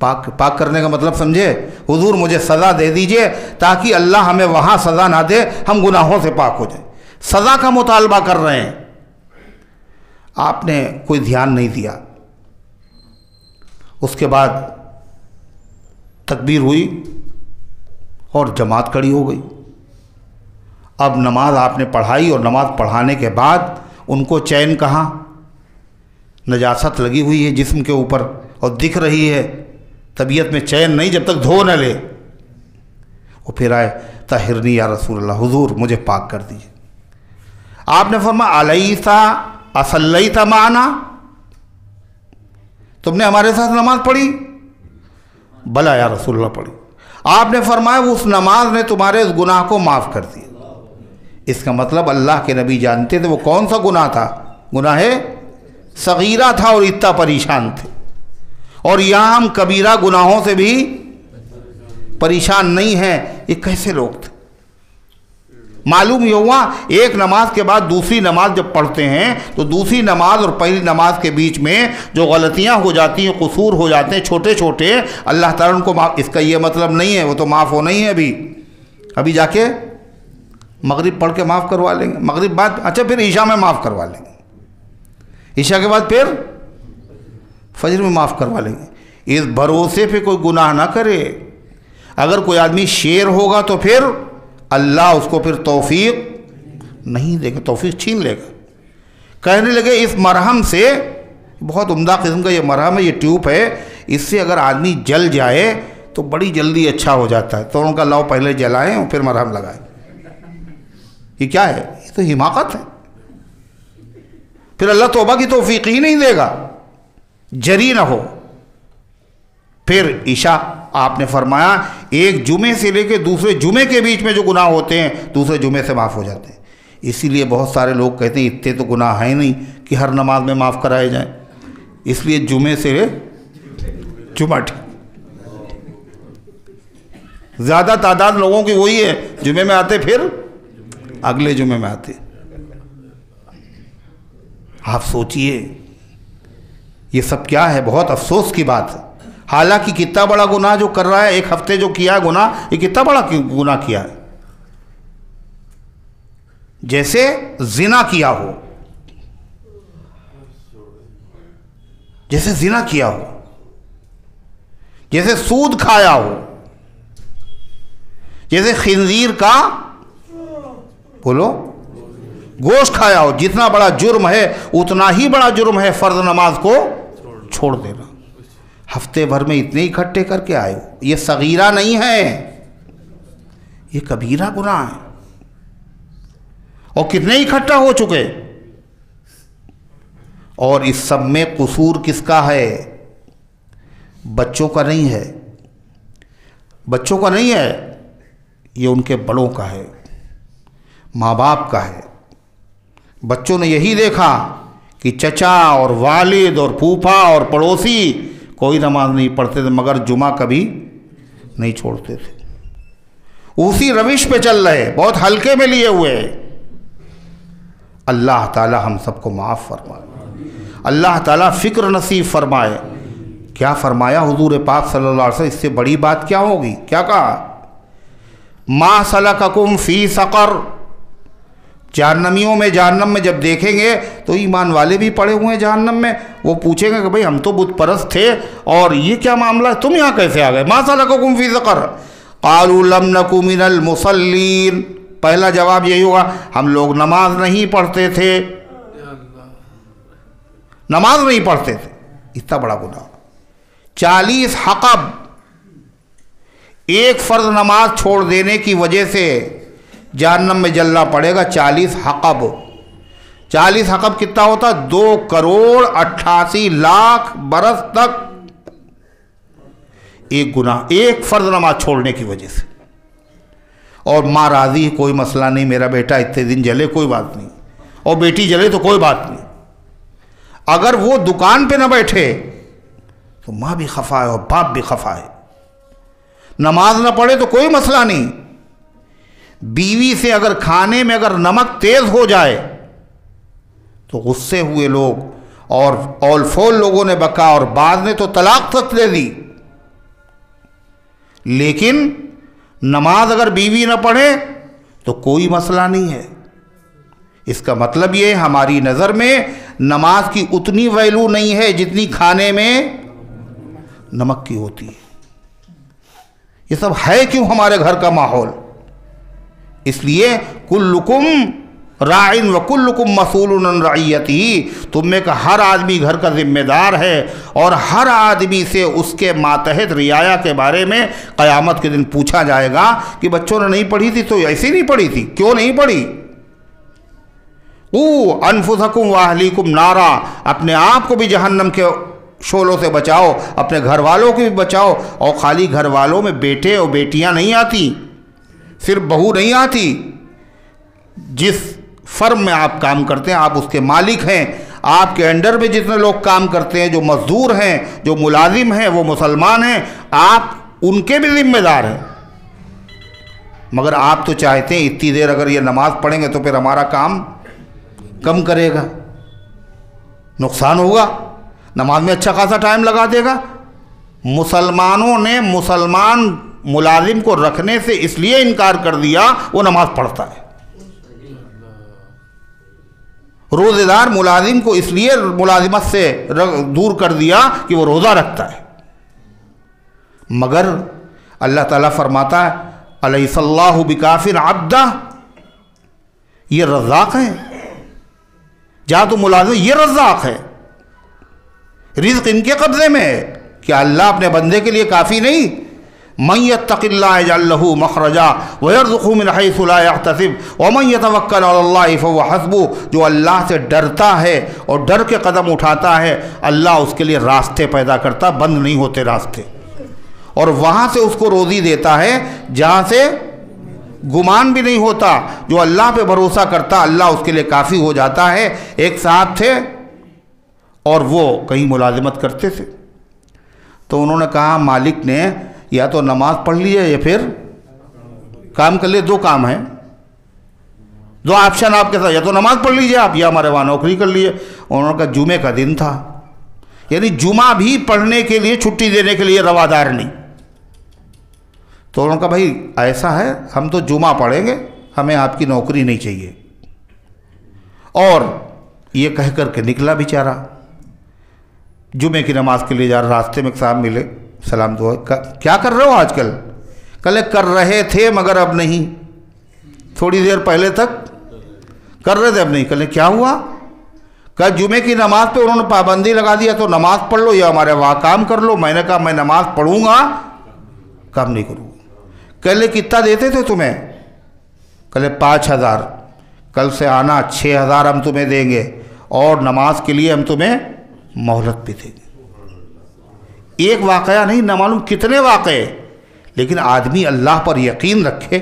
Speaker 1: पाक करने का मतलब समझे, हुजूर मुझे सज़ा दे दीजिए ताकि अल्लाह हमें वहाँ सज़ा ना दे, हम गुनाहों से पाक हो जाए। सज़ा का मुतालबा कर रहे हैं। आपने कोई ध्यान नहीं दिया। उसके बाद तकबीर हुई और जमात खड़ी हो गई। अब नमाज आपने पढ़ाई और नमाज पढ़ाने के बाद उनको चैन कहाँ, नजासत लगी हुई है जिस्म के ऊपर और दिख रही है, तबीयत में चैन नहीं जब तक धो न ले। वो फिर आए, ताहिरनी या रसूलल्लाह, हुजूर मुझे पाक कर दीजिए। आपने फरमाया अलैसा असल्लैता माना, तुमने हमारे साथ नमाज पढ़ी? भला या रसूलल्लाह पढ़ी। आपने फरमाया उस नमाज ने तुम्हारे उस गुनाह को माफ़ कर दिया। इसका मतलब अल्लाह के नबी जानते थे वो कौन सा गुनाह था, गुनाह सगीरा था और इतना परेशान थे। और यहाँ हम कबीरा गुनाहों से भी परेशान नहीं हैं। ये कैसे लोग थे? मालूम ये हुआ एक नमाज के बाद दूसरी नमाज जब पढ़ते हैं तो दूसरी नमाज और पहली नमाज के बीच में जो गलतियां हो जाती हैं, कसूर हो जाते हैं छोटे छोटे, अल्लाह ताला उनको माफ़, इसका ये मतलब नहीं है वो तो माफ़ होना ही है। अभी जाके मगरिब पढ़ के माफ़ करवा लेंगे, मगरिब बाद अच्छा फिर ईशा में माफ़ करवा लेंगे, ईशा के बाद फिर फजर में माफ़ करवा लेंगे। इस भरोसे पे कोई गुनाह ना करे। अगर कोई आदमी शेर होगा तो फिर अल्लाह उसको फिर तौफीक नहीं देगा, तौफीक छीन लेगा। कहने लगे इस मरहम से, बहुत उम्दा किस्म का ये मरहम है, ये ट्यूब है, इससे अगर आदमी जल जाए तो बड़ी जल्दी अच्छा हो जाता है। तो उनका लाओ पहले जलाएं और फिर मरहम लगाएं। ये क्या है? ये तो हिमाकत है। फिर अल्लाह तौबा की तौफीक ही नहीं देगा, जरी ना हो। फिर ईशा आपने फरमाया एक जुमे से लेकर दूसरे जुमे के बीच में जो गुनाह होते हैं दूसरे जुमे से माफ़ हो जाते हैं। इसीलिए बहुत सारे लोग कहते हैं इतने तो गुनाह है नहीं कि हर नमाज में माफ़ कराए जाएं, इसलिए जुमे से जुमा ठीक। ज़्यादा तादाद लोगों की वही है, जुमे में आते फिर अगले जुमे में आते। आप सोचिए ये सब क्या है, बहुत अफसोस की बात है। हालांकि कितना बड़ा गुनाह जो कर रहा है, एक हफ्ते जो किया है गुनाह, ये कितना बड़ा गुनाह किया है। जैसे जिना किया हो, जैसे जिना किया हो, जैसे सूद खाया हो, जैसे खिंजीर का बोलो गोश्त खाया हो। जितना बड़ा जुर्म है उतना ही बड़ा जुर्म है फर्ज नमाज को छोड़ देना। हफ्ते भर में इतने इकट्ठे करके आए हो, ये सगीरा नहीं है, ये कबीरा गुनाह है। और कितने इकट्ठा हो चुके। और इस सब में कसूर किसका है? बच्चों का नहीं है, बच्चों का नहीं है, ये उनके बड़ों का है, माँ बाप का है। बच्चों ने यही देखा कि चचा और वालिद और फूफा और पड़ोसी कोई नमाज नहीं पढ़ते थे मगर जुमा कभी नहीं छोड़ते थे, उसी रविश पे चल रहे, बहुत हल्के में लिए हुए। अल्लाह ताला हम सबको माफ़ फरमाए, अल्लाह ताला फ़िक्र नसीब फरमाए। क्या फरमाया हुजूर पाक सल्लल्लाहु अलैहि वसल्लम, इससे बड़ी बात क्या होगी? क्या कहा? मा सलककुम फ़ी सक़र। जहन्नमियों में, जहन्नम में जब देखेंगे तो ईमान वाले भी पड़े हुए हैं जहन्नम में, वो पूछेंगे कि भाई हम तो बुत परस्त थे और ये क्या मामला है, तुम यहाँ कैसे आ गए? मा सलककुम फ़ी सक़र क़ालू लम नकु मिनल मुसल्लीन। पहला जवाब यही होगा, हम लोग नमाज नहीं पढ़ते थे, नमाज नहीं पढ़ते थे। इतना बड़ा गुनाह। 40 हक़ब, एक फ़र्ज नमाज छोड़ देने की वजह से जहन्नम में जलना पड़ेगा। 40 हक़ब, 40 हक़ब कितना होता? 2,88,00,000 बरस तक एक गुनाह, एक फ़र्ज नमाज छोड़ने की वजह से। और माँ राज़ी, कोई मसला नहीं, मेरा बेटा इतने दिन जले कोई बात नहीं, और बेटी जले तो कोई बात नहीं। अगर वो दुकान पे ना बैठे तो माँ भी खफा है और बाप भी खफा है। नमाज ना पढ़े तो कोई मसला नहीं, बीवी से अगर खाने में अगर नमक तेज हो जाए तो गुस्से हुए लोग और ऑल फोल लोगों ने बका और बाद में तो तलाक तक दे दी। लेकिन नमाज अगर बीवी न पढ़े तो कोई मसला नहीं है। इसका मतलब ये हमारी नज़र में नमाज की उतनी वैल्यू नहीं है जितनी खाने में नमक की होती है। ये सब है क्यों? हमारे घर का माहौल। इसलिए कुल्लुकुम राइन वकुल्लुकुम मसूलुन अन रइयतिही, तुम में का हर आदमी घर का जिम्मेदार है और हर आदमी से उसके मातहत रियाया के बारे में क़यामत के दिन पूछा जाएगा कि बच्चों ने नहीं पढ़ी थी तो ऐसी नहीं पढ़ी थी, क्यों नहीं पढ़ी। ऊ अनफुसकुम व अहलीकुम नारा, अपने आप को भी जहन्नम के शोलों से बचाओ, अपने घर वालों को भी बचाओ। और खाली घर वालों में बेटे और बेटियां नहीं आती, सिर्फ बहू नहीं आती, जिस फर्म में आप काम करते हैं आप उसके मालिक हैं, आपके अंडर में जितने लोग काम करते हैं, जो मजदूर हैं, जो मुलाजिम हैं, वो मुसलमान हैं, आप उनके भी जिम्मेदार हैं। मगर आप तो चाहते हैं इतनी देर अगर ये नमाज पढ़ेंगे तो फिर हमारा काम कम करेगा, नुकसान होगा, नमाज में अच्छा खासा टाइम लगा देगा। मुसलमानों ने मुसलमान मुलाजिम को रखने से इसलिए इनकार कर दिया वो नमाज पढ़ता है। रोज़ेदार मुलाजिम को इसलिए मुलाजिमत से दूर कर दिया कि वो रोज़ा रखता है। मगर अल्लाह ताला फरमाता है अलैहिस्सलाहु बिकाफिर अब्दा, ये रज़्ज़ाक़ है। जहाँ तो मुलाजिम ये रज़्ज़ाक़ है, रिज़्क़ इनके कब्ज़े में है। क्या अल्लाह अपने बंदे के लिए काफ़ी नहीं? मन यत्तक़िल्लाह यजअल लहू मख़रजा व यरज़ुक़हू मिन हैसु ला यहतसिब व मन यतवक्कल अलल्लाहि फहुव हस्बुह, जो अल्लाह से डरता है और डर के कदम उठाता है, अल्लाह उसके लिए रास्ते पैदा करता, बंद नहीं होते रास्ते, और वहाँ से उसको रोज़ी देता है जहाँ से गुमान भी नहीं होता। जो अल्लाह पे भरोसा करता अल्लाह उसके लिए काफ़ी हो जाता है। एक साहब थे और वो कहीं मुलाजिमत करते थे, तो उन्होंने कहा मालिक ने या तो नमाज पढ़ लीजिए या फिर काम कर लिए, दो काम है, दो ऑप्शन आपके साथ, या तो नमाज पढ़ लीजिए आप या हमारे वहाँ नौकरी कर लीजिए। उन्होंने कहा जुमे का दिन था, यानी जुमा भी पढ़ने के लिए छुट्टी देने के लिए रवादार नहीं। तो उन्होंने कहा भाई ऐसा है, हम तो जुमा पढ़ेंगे, हमें आपकी नौकरी नहीं चाहिए। और ये कह कर के निकला बेचारा, जुमे की नमाज के लिए जा रहा, रास्ते में एक साहब मिले, सलाम दुआ, क्या कर रहे हो आजकल? कल कर रहे थे मगर अब नहीं, थोड़ी देर पहले तक कर रहे थे अब नहीं। कल क्या हुआ? कल जुमे की नमाज पे उन्होंने पाबंदी लगा दिया, तो नमाज पढ़ लो या हमारे वहाँ काम कर लो। मैंने कहा मैं नमाज पढ़ूंगा, काम नहीं करूँगा। कल कितना देते थे तुम्हें? कल 5,000, कल से आना 6,000 हम तुम्हें देंगे और नमाज के लिए हम तुम्हें मोहलत भी देंगे। एक वाक़या नहीं, न मालूम कितने वाक़े, लेकिन आदमी अल्लाह पर यकीन रखे।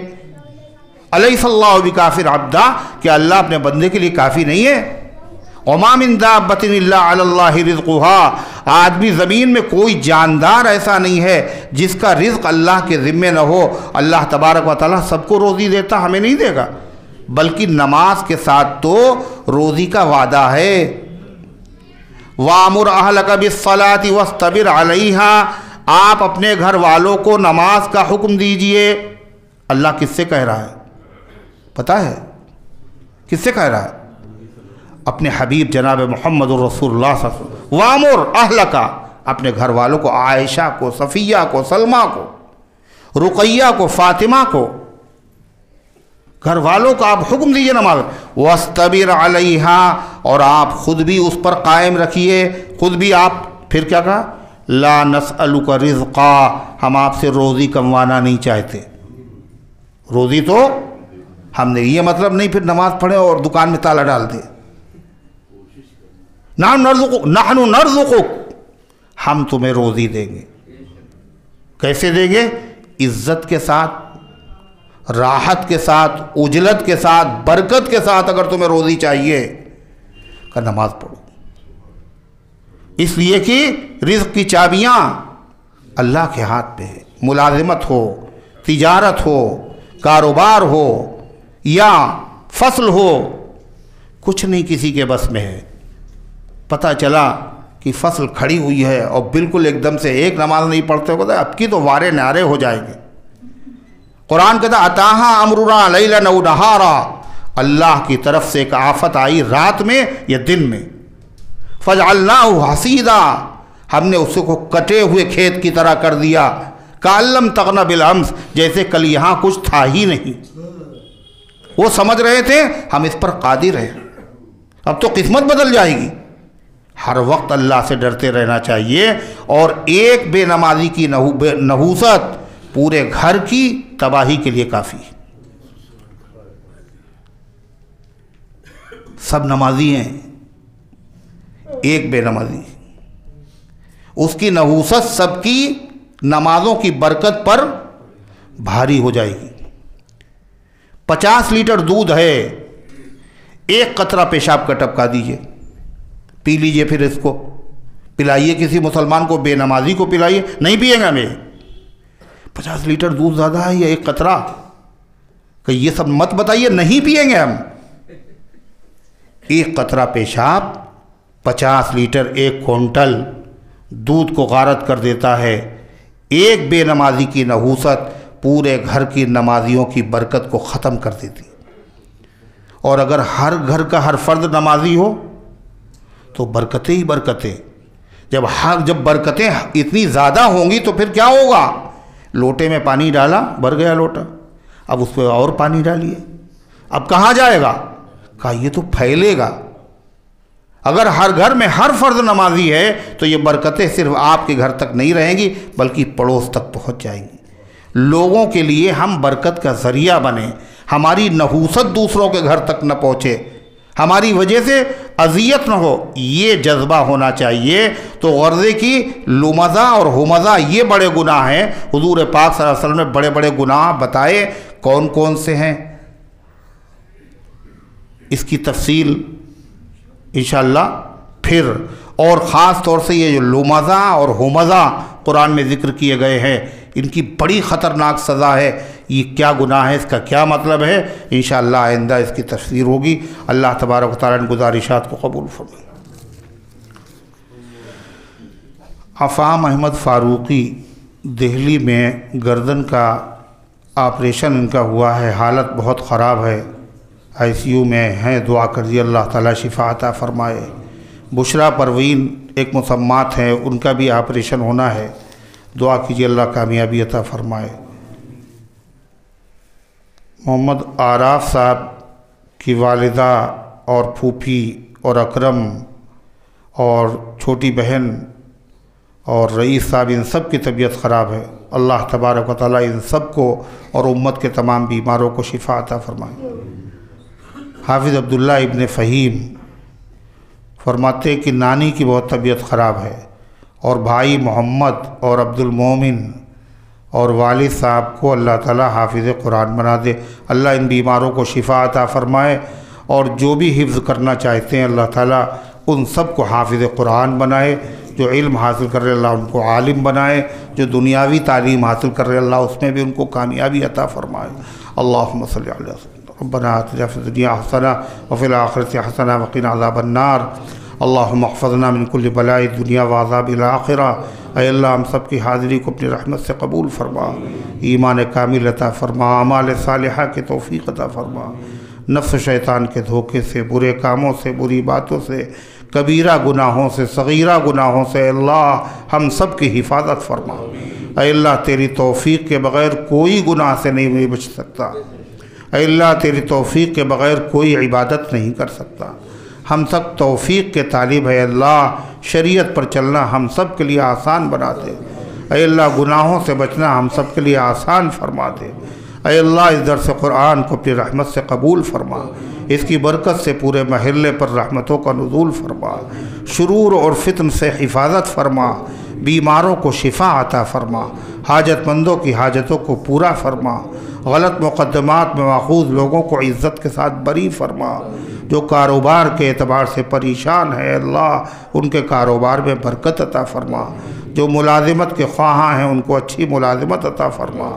Speaker 1: अलैहिस्सलाहु बिकाफिर अब्दा, कि अल्लाह अपने बंदे के लिए काफ़ी नहीं है। वमा मिन दाब्बतिन इल्ला अलल्लाहि रिज़्क़ुहा, आदमी ज़मीन में कोई जानदार ऐसा नहीं है जिसका रिज़्क़ अल्लाह के ज़िम्मे न हो। अल्लाह तबारक व तआला सबको रोज़ी देता, हमें नहीं देगा, बल्कि नमाज के साथ तो रोज़ी का वादा है। वामुर अहलका बिस्सलाति वस्तबिर अलैहा, आप अपने घर वालों को नमाज का हुक्म दीजिए। अल्लाह किससे कह रहा है पता है? किससे कह रहा है? अपने हबीब जनाब मोहम्मद रसूलुल्लाह सल्लल्लाहु अलैहि वसल्लम। वामुर अहलका, अपने घर वालों को, आयशा को, सफ़िया को, सलमा को, रुक़ैया को, फ़ातिमा को, घर वालों को आप हुक्म दीजिए नमाज। वस्तबिर अलैहा, और आप खुद भी उस पर कायम रखिए, खुद भी आप। फिर क्या कहा? ला नसअलुका रिज़्क़ा, हम आपसे रोज़ी कमवाना नहीं चाहते, रोज़ी तो हमने, ये मतलब नहीं फिर नमाज पढ़े और दुकान में ताला डाल दे। नहनु नर्ज़ुक़ुक, हम तुम्हें रोज़ी देंगे। कैसे देंगे? इज़्ज़त के साथ, राहत के साथ, उजलत के साथ, बरकत के साथ। अगर तुम्हें रोज़ी चाहिए का नमाज पढ़ो, इसलिए कि रिज़्क़ की चाबियाँ अल्लाह के हाथ पे है। मुलाजिमत हो, तिजारत हो, कारोबार हो या फसल हो, कुछ नहीं किसी के बस में है। पता चला कि फसल खड़ी हुई है और बिल्कुल एकदम से एक नमाज नहीं पढ़ते हो, अब की तो वारे नारे हो जाएंगे। कुरान कहता अताहा अमरुना लैलन औ नहारा, अल्लाह की तरफ से एक आफत आई रात में या दिन में। फजअलनाहु हसीदा, हमने उसको कटे हुए खेत की तरह कर दिया। काल्लम तगना बिल अम्स, जैसे कल यहाँ कुछ था ही नहीं। वो समझ रहे थे हम इस पर कादिर हैं, अब तो किस्मत बदल जाएगी। हर वक्त अल्लाह से डरते रहना चाहिए। और एक बेनमाजी की नहूसत पूरे घर की तबाही के लिए काफ़ी। सब नमाजी हैं, एक बेनमाजी, उसकी नहूसत सबकी नमाजों की बरकत पर भारी हो जाएगी। 50 लीटर दूध है, एक कतरा पेशाब का टपका दीजिए, पी लीजिए, फिर इसको पिलाइए किसी मुसलमान को, बेनमाजी को पिलाइए, नहीं पिएगा हमें। 50 लीटर दूध ज़्यादा है या एक कतरा, कि ये सब मत बताइए, नहीं पिएंगे हम। एक कतरा पेशाब 50 लीटर, एक क्विंटल दूध को गारत कर देता है। एक बेनमाजी की नहूसत पूरे घर की नमाजियों की बरकत को ख़त्म कर देती। और अगर हर घर का हर फर्द नमाजी हो तो बरकतें ही बरकतें। जब बरकतें इतनी ज़्यादा होंगी तो फिर क्या होगा? लोटे में पानी डाला, भर गया लोटा, अब उस पर और पानी डालिए, अब कहाँ जाएगा? कहा ये तो फैलेगा। अगर हर घर में हर फर्द नमाजी है तो ये बरकतें सिर्फ आपके घर तक नहीं रहेंगी बल्कि पड़ोस तक पहुँच जाएंगी। लोगों के लिए हम बरकत का ज़रिया बने, हमारी नहूसत दूसरों के घर तक न पहुँचे, हमारी वजह से अजियत न हो, ये जज्बा होना चाहिए। तो गर्ज़े की लुमज़ा और हुमज़ा ये बड़े गुनाह हैं। हुजूर पाक सल्लल्लाहु अलैहि वसल्लम ने बड़े बड़े गुनाह बताए, कौन कौन से हैं, इसकी तफसील इंशाअल्लाह फिर। और ख़ास तौर से ये जो लुमज़ा और हुमज़ा कुरान में ज़िक्र किए गए हैं, इनकी बड़ी ख़तरनाक सज़ा है। ये क्या गुनाह है, इसका क्या मतलब है, इंशाअल्लाह आइंदा इसकी तफसीर होगी। अल्लाह तबारक व तआला इन गुज़ारिशात को कबूल फरमाए। अफ़ाम अहमद फ़ारूक़ी दिल्ली में गर्दन का ऑपरेशन इनका हुआ है, हालत बहुत ख़राब है, ICU में हैं, दुआ करिए अल्लाह ताला शिफा अता फ़रमाए। बुशरा परवीन एक मुसम्मात हैं, उनका भी ऑपरेशन होना है, दुआ कीजिए अल्लाह कामयाबी अता फ़रमाए। मोहम्मद आराफ साहब की वालिदा और फूफी और अकरम और छोटी बहन और रईस साहब, इन सब की तबीयत ख़राब है। अल्लाह तबारक व तआला इन सब को और उम्मत के तमाम बीमारों को शिफा अता फ़रमाए। हाफिज़ अब्दुल्ला इब्न फ़हीम फरमाते कि नानी की बहुत तबीयत ख़राब है और भाई मोहम्मद और अब्दुल मोमिन और वालिद साहब को अल्लाह ताला हाफिज़ कुरान बना दे। अल्लाह इन बीमारों को शिफा अता फ़रमाए और जो भी हिफ्ज़ करना चाहते हैं अल्लाह ताला उन सब को हाफिज़ कुरान बनाए। जो इल्म हासिल कर रहे अल्लाह उनको आलिम बनाए, जो दुनियावी तालीम हासिल कर रहे अल्लाह उसमें भी उनको कामयाबी अता फ़रमाए। अल्लाहुम्मा सल्लि अला रब्बना आतिना फ़िद दुनिया हसना व फ़िल आखिरति हसना व क़िना अज़ाबन्नार। अल्लाहुम्मा अहफ़ज़ना मिन कुल्लि बलाइ दुनिया व अज़ाबिल आखिरा। ऐ अल्लाह हम सब की हाज़िरी को अपनी रहमत से कबूल फ़रमा, ईमान कामिल अता फ़रमा, अमाल सालिहा की तौफ़ीक़ अता फ़रमा, नफ्स शैतान के धोखे से, बुरे कामों से, बुरी बातों से, कबीरा गुनाहों से, सगीरा गुनाहों से अल्लाह हम सब की हिफाजत फ़रमा। ऐ अल्लाह तेरी तौफ़ीक़ के बग़ैर कोई गुनाह से नहीं बच सकता। ऐ अल्लाह तेरी तौफ़ीक़ के बग़ैर कोई इबादत नहीं कर सकता। हम सब तौफ़ीक़ के तालिब है अल्लाह, शरीयत पर चलना हम सब के लिए आसान बना दे। ऐ अल्लाह गुनाहों से बचना हम सब के लिए आसान फरमा दे। ऐ अल्लाह इस दर्स कुरान को अपनी रहमत से कबूल फरमा, इसकी बरकत से पूरे महल्ले पर रहमतों का नुज़ूल फरमा, शुरूर और फितन से हिफाजत फरमा, बीमारों को शिफा अता फरमा, हाजतमंदों की हाजतों को पूरा फरमा, गलत मुक़द्दमात में माखूज़ लोगों को इज़्ज़त के साथ बरी फरमा। जो कारोबार के एतबार से परेशान है अल्लाह उनके कारोबार में बरकत अता फरमा। जो मुलाजिमत के ख्वाहां हैं उनको अच्छी मुलाजिमत अता फरमा।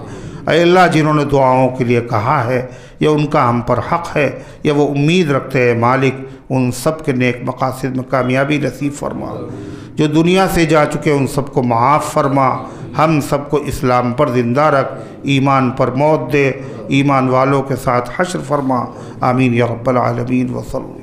Speaker 1: ऐ अल्लाह जिन्होंने दुआओं के लिए कहा है या उनका हम पर हक़ है या वो उम्मीद रखते हैं मालिक, उन सब के नेक मकासद में कामयाबी नसीब फरमा। जो दुनिया से जा चुके उन सबको माफ़ फरमा, हम सबको इस्लाम पर ज़िंदा रख, ईमान पर मौत दे, ईमान वालों के साथ हश्र फरमा। आमीन या रब्बल आलमीन व सल्लल्लाहु।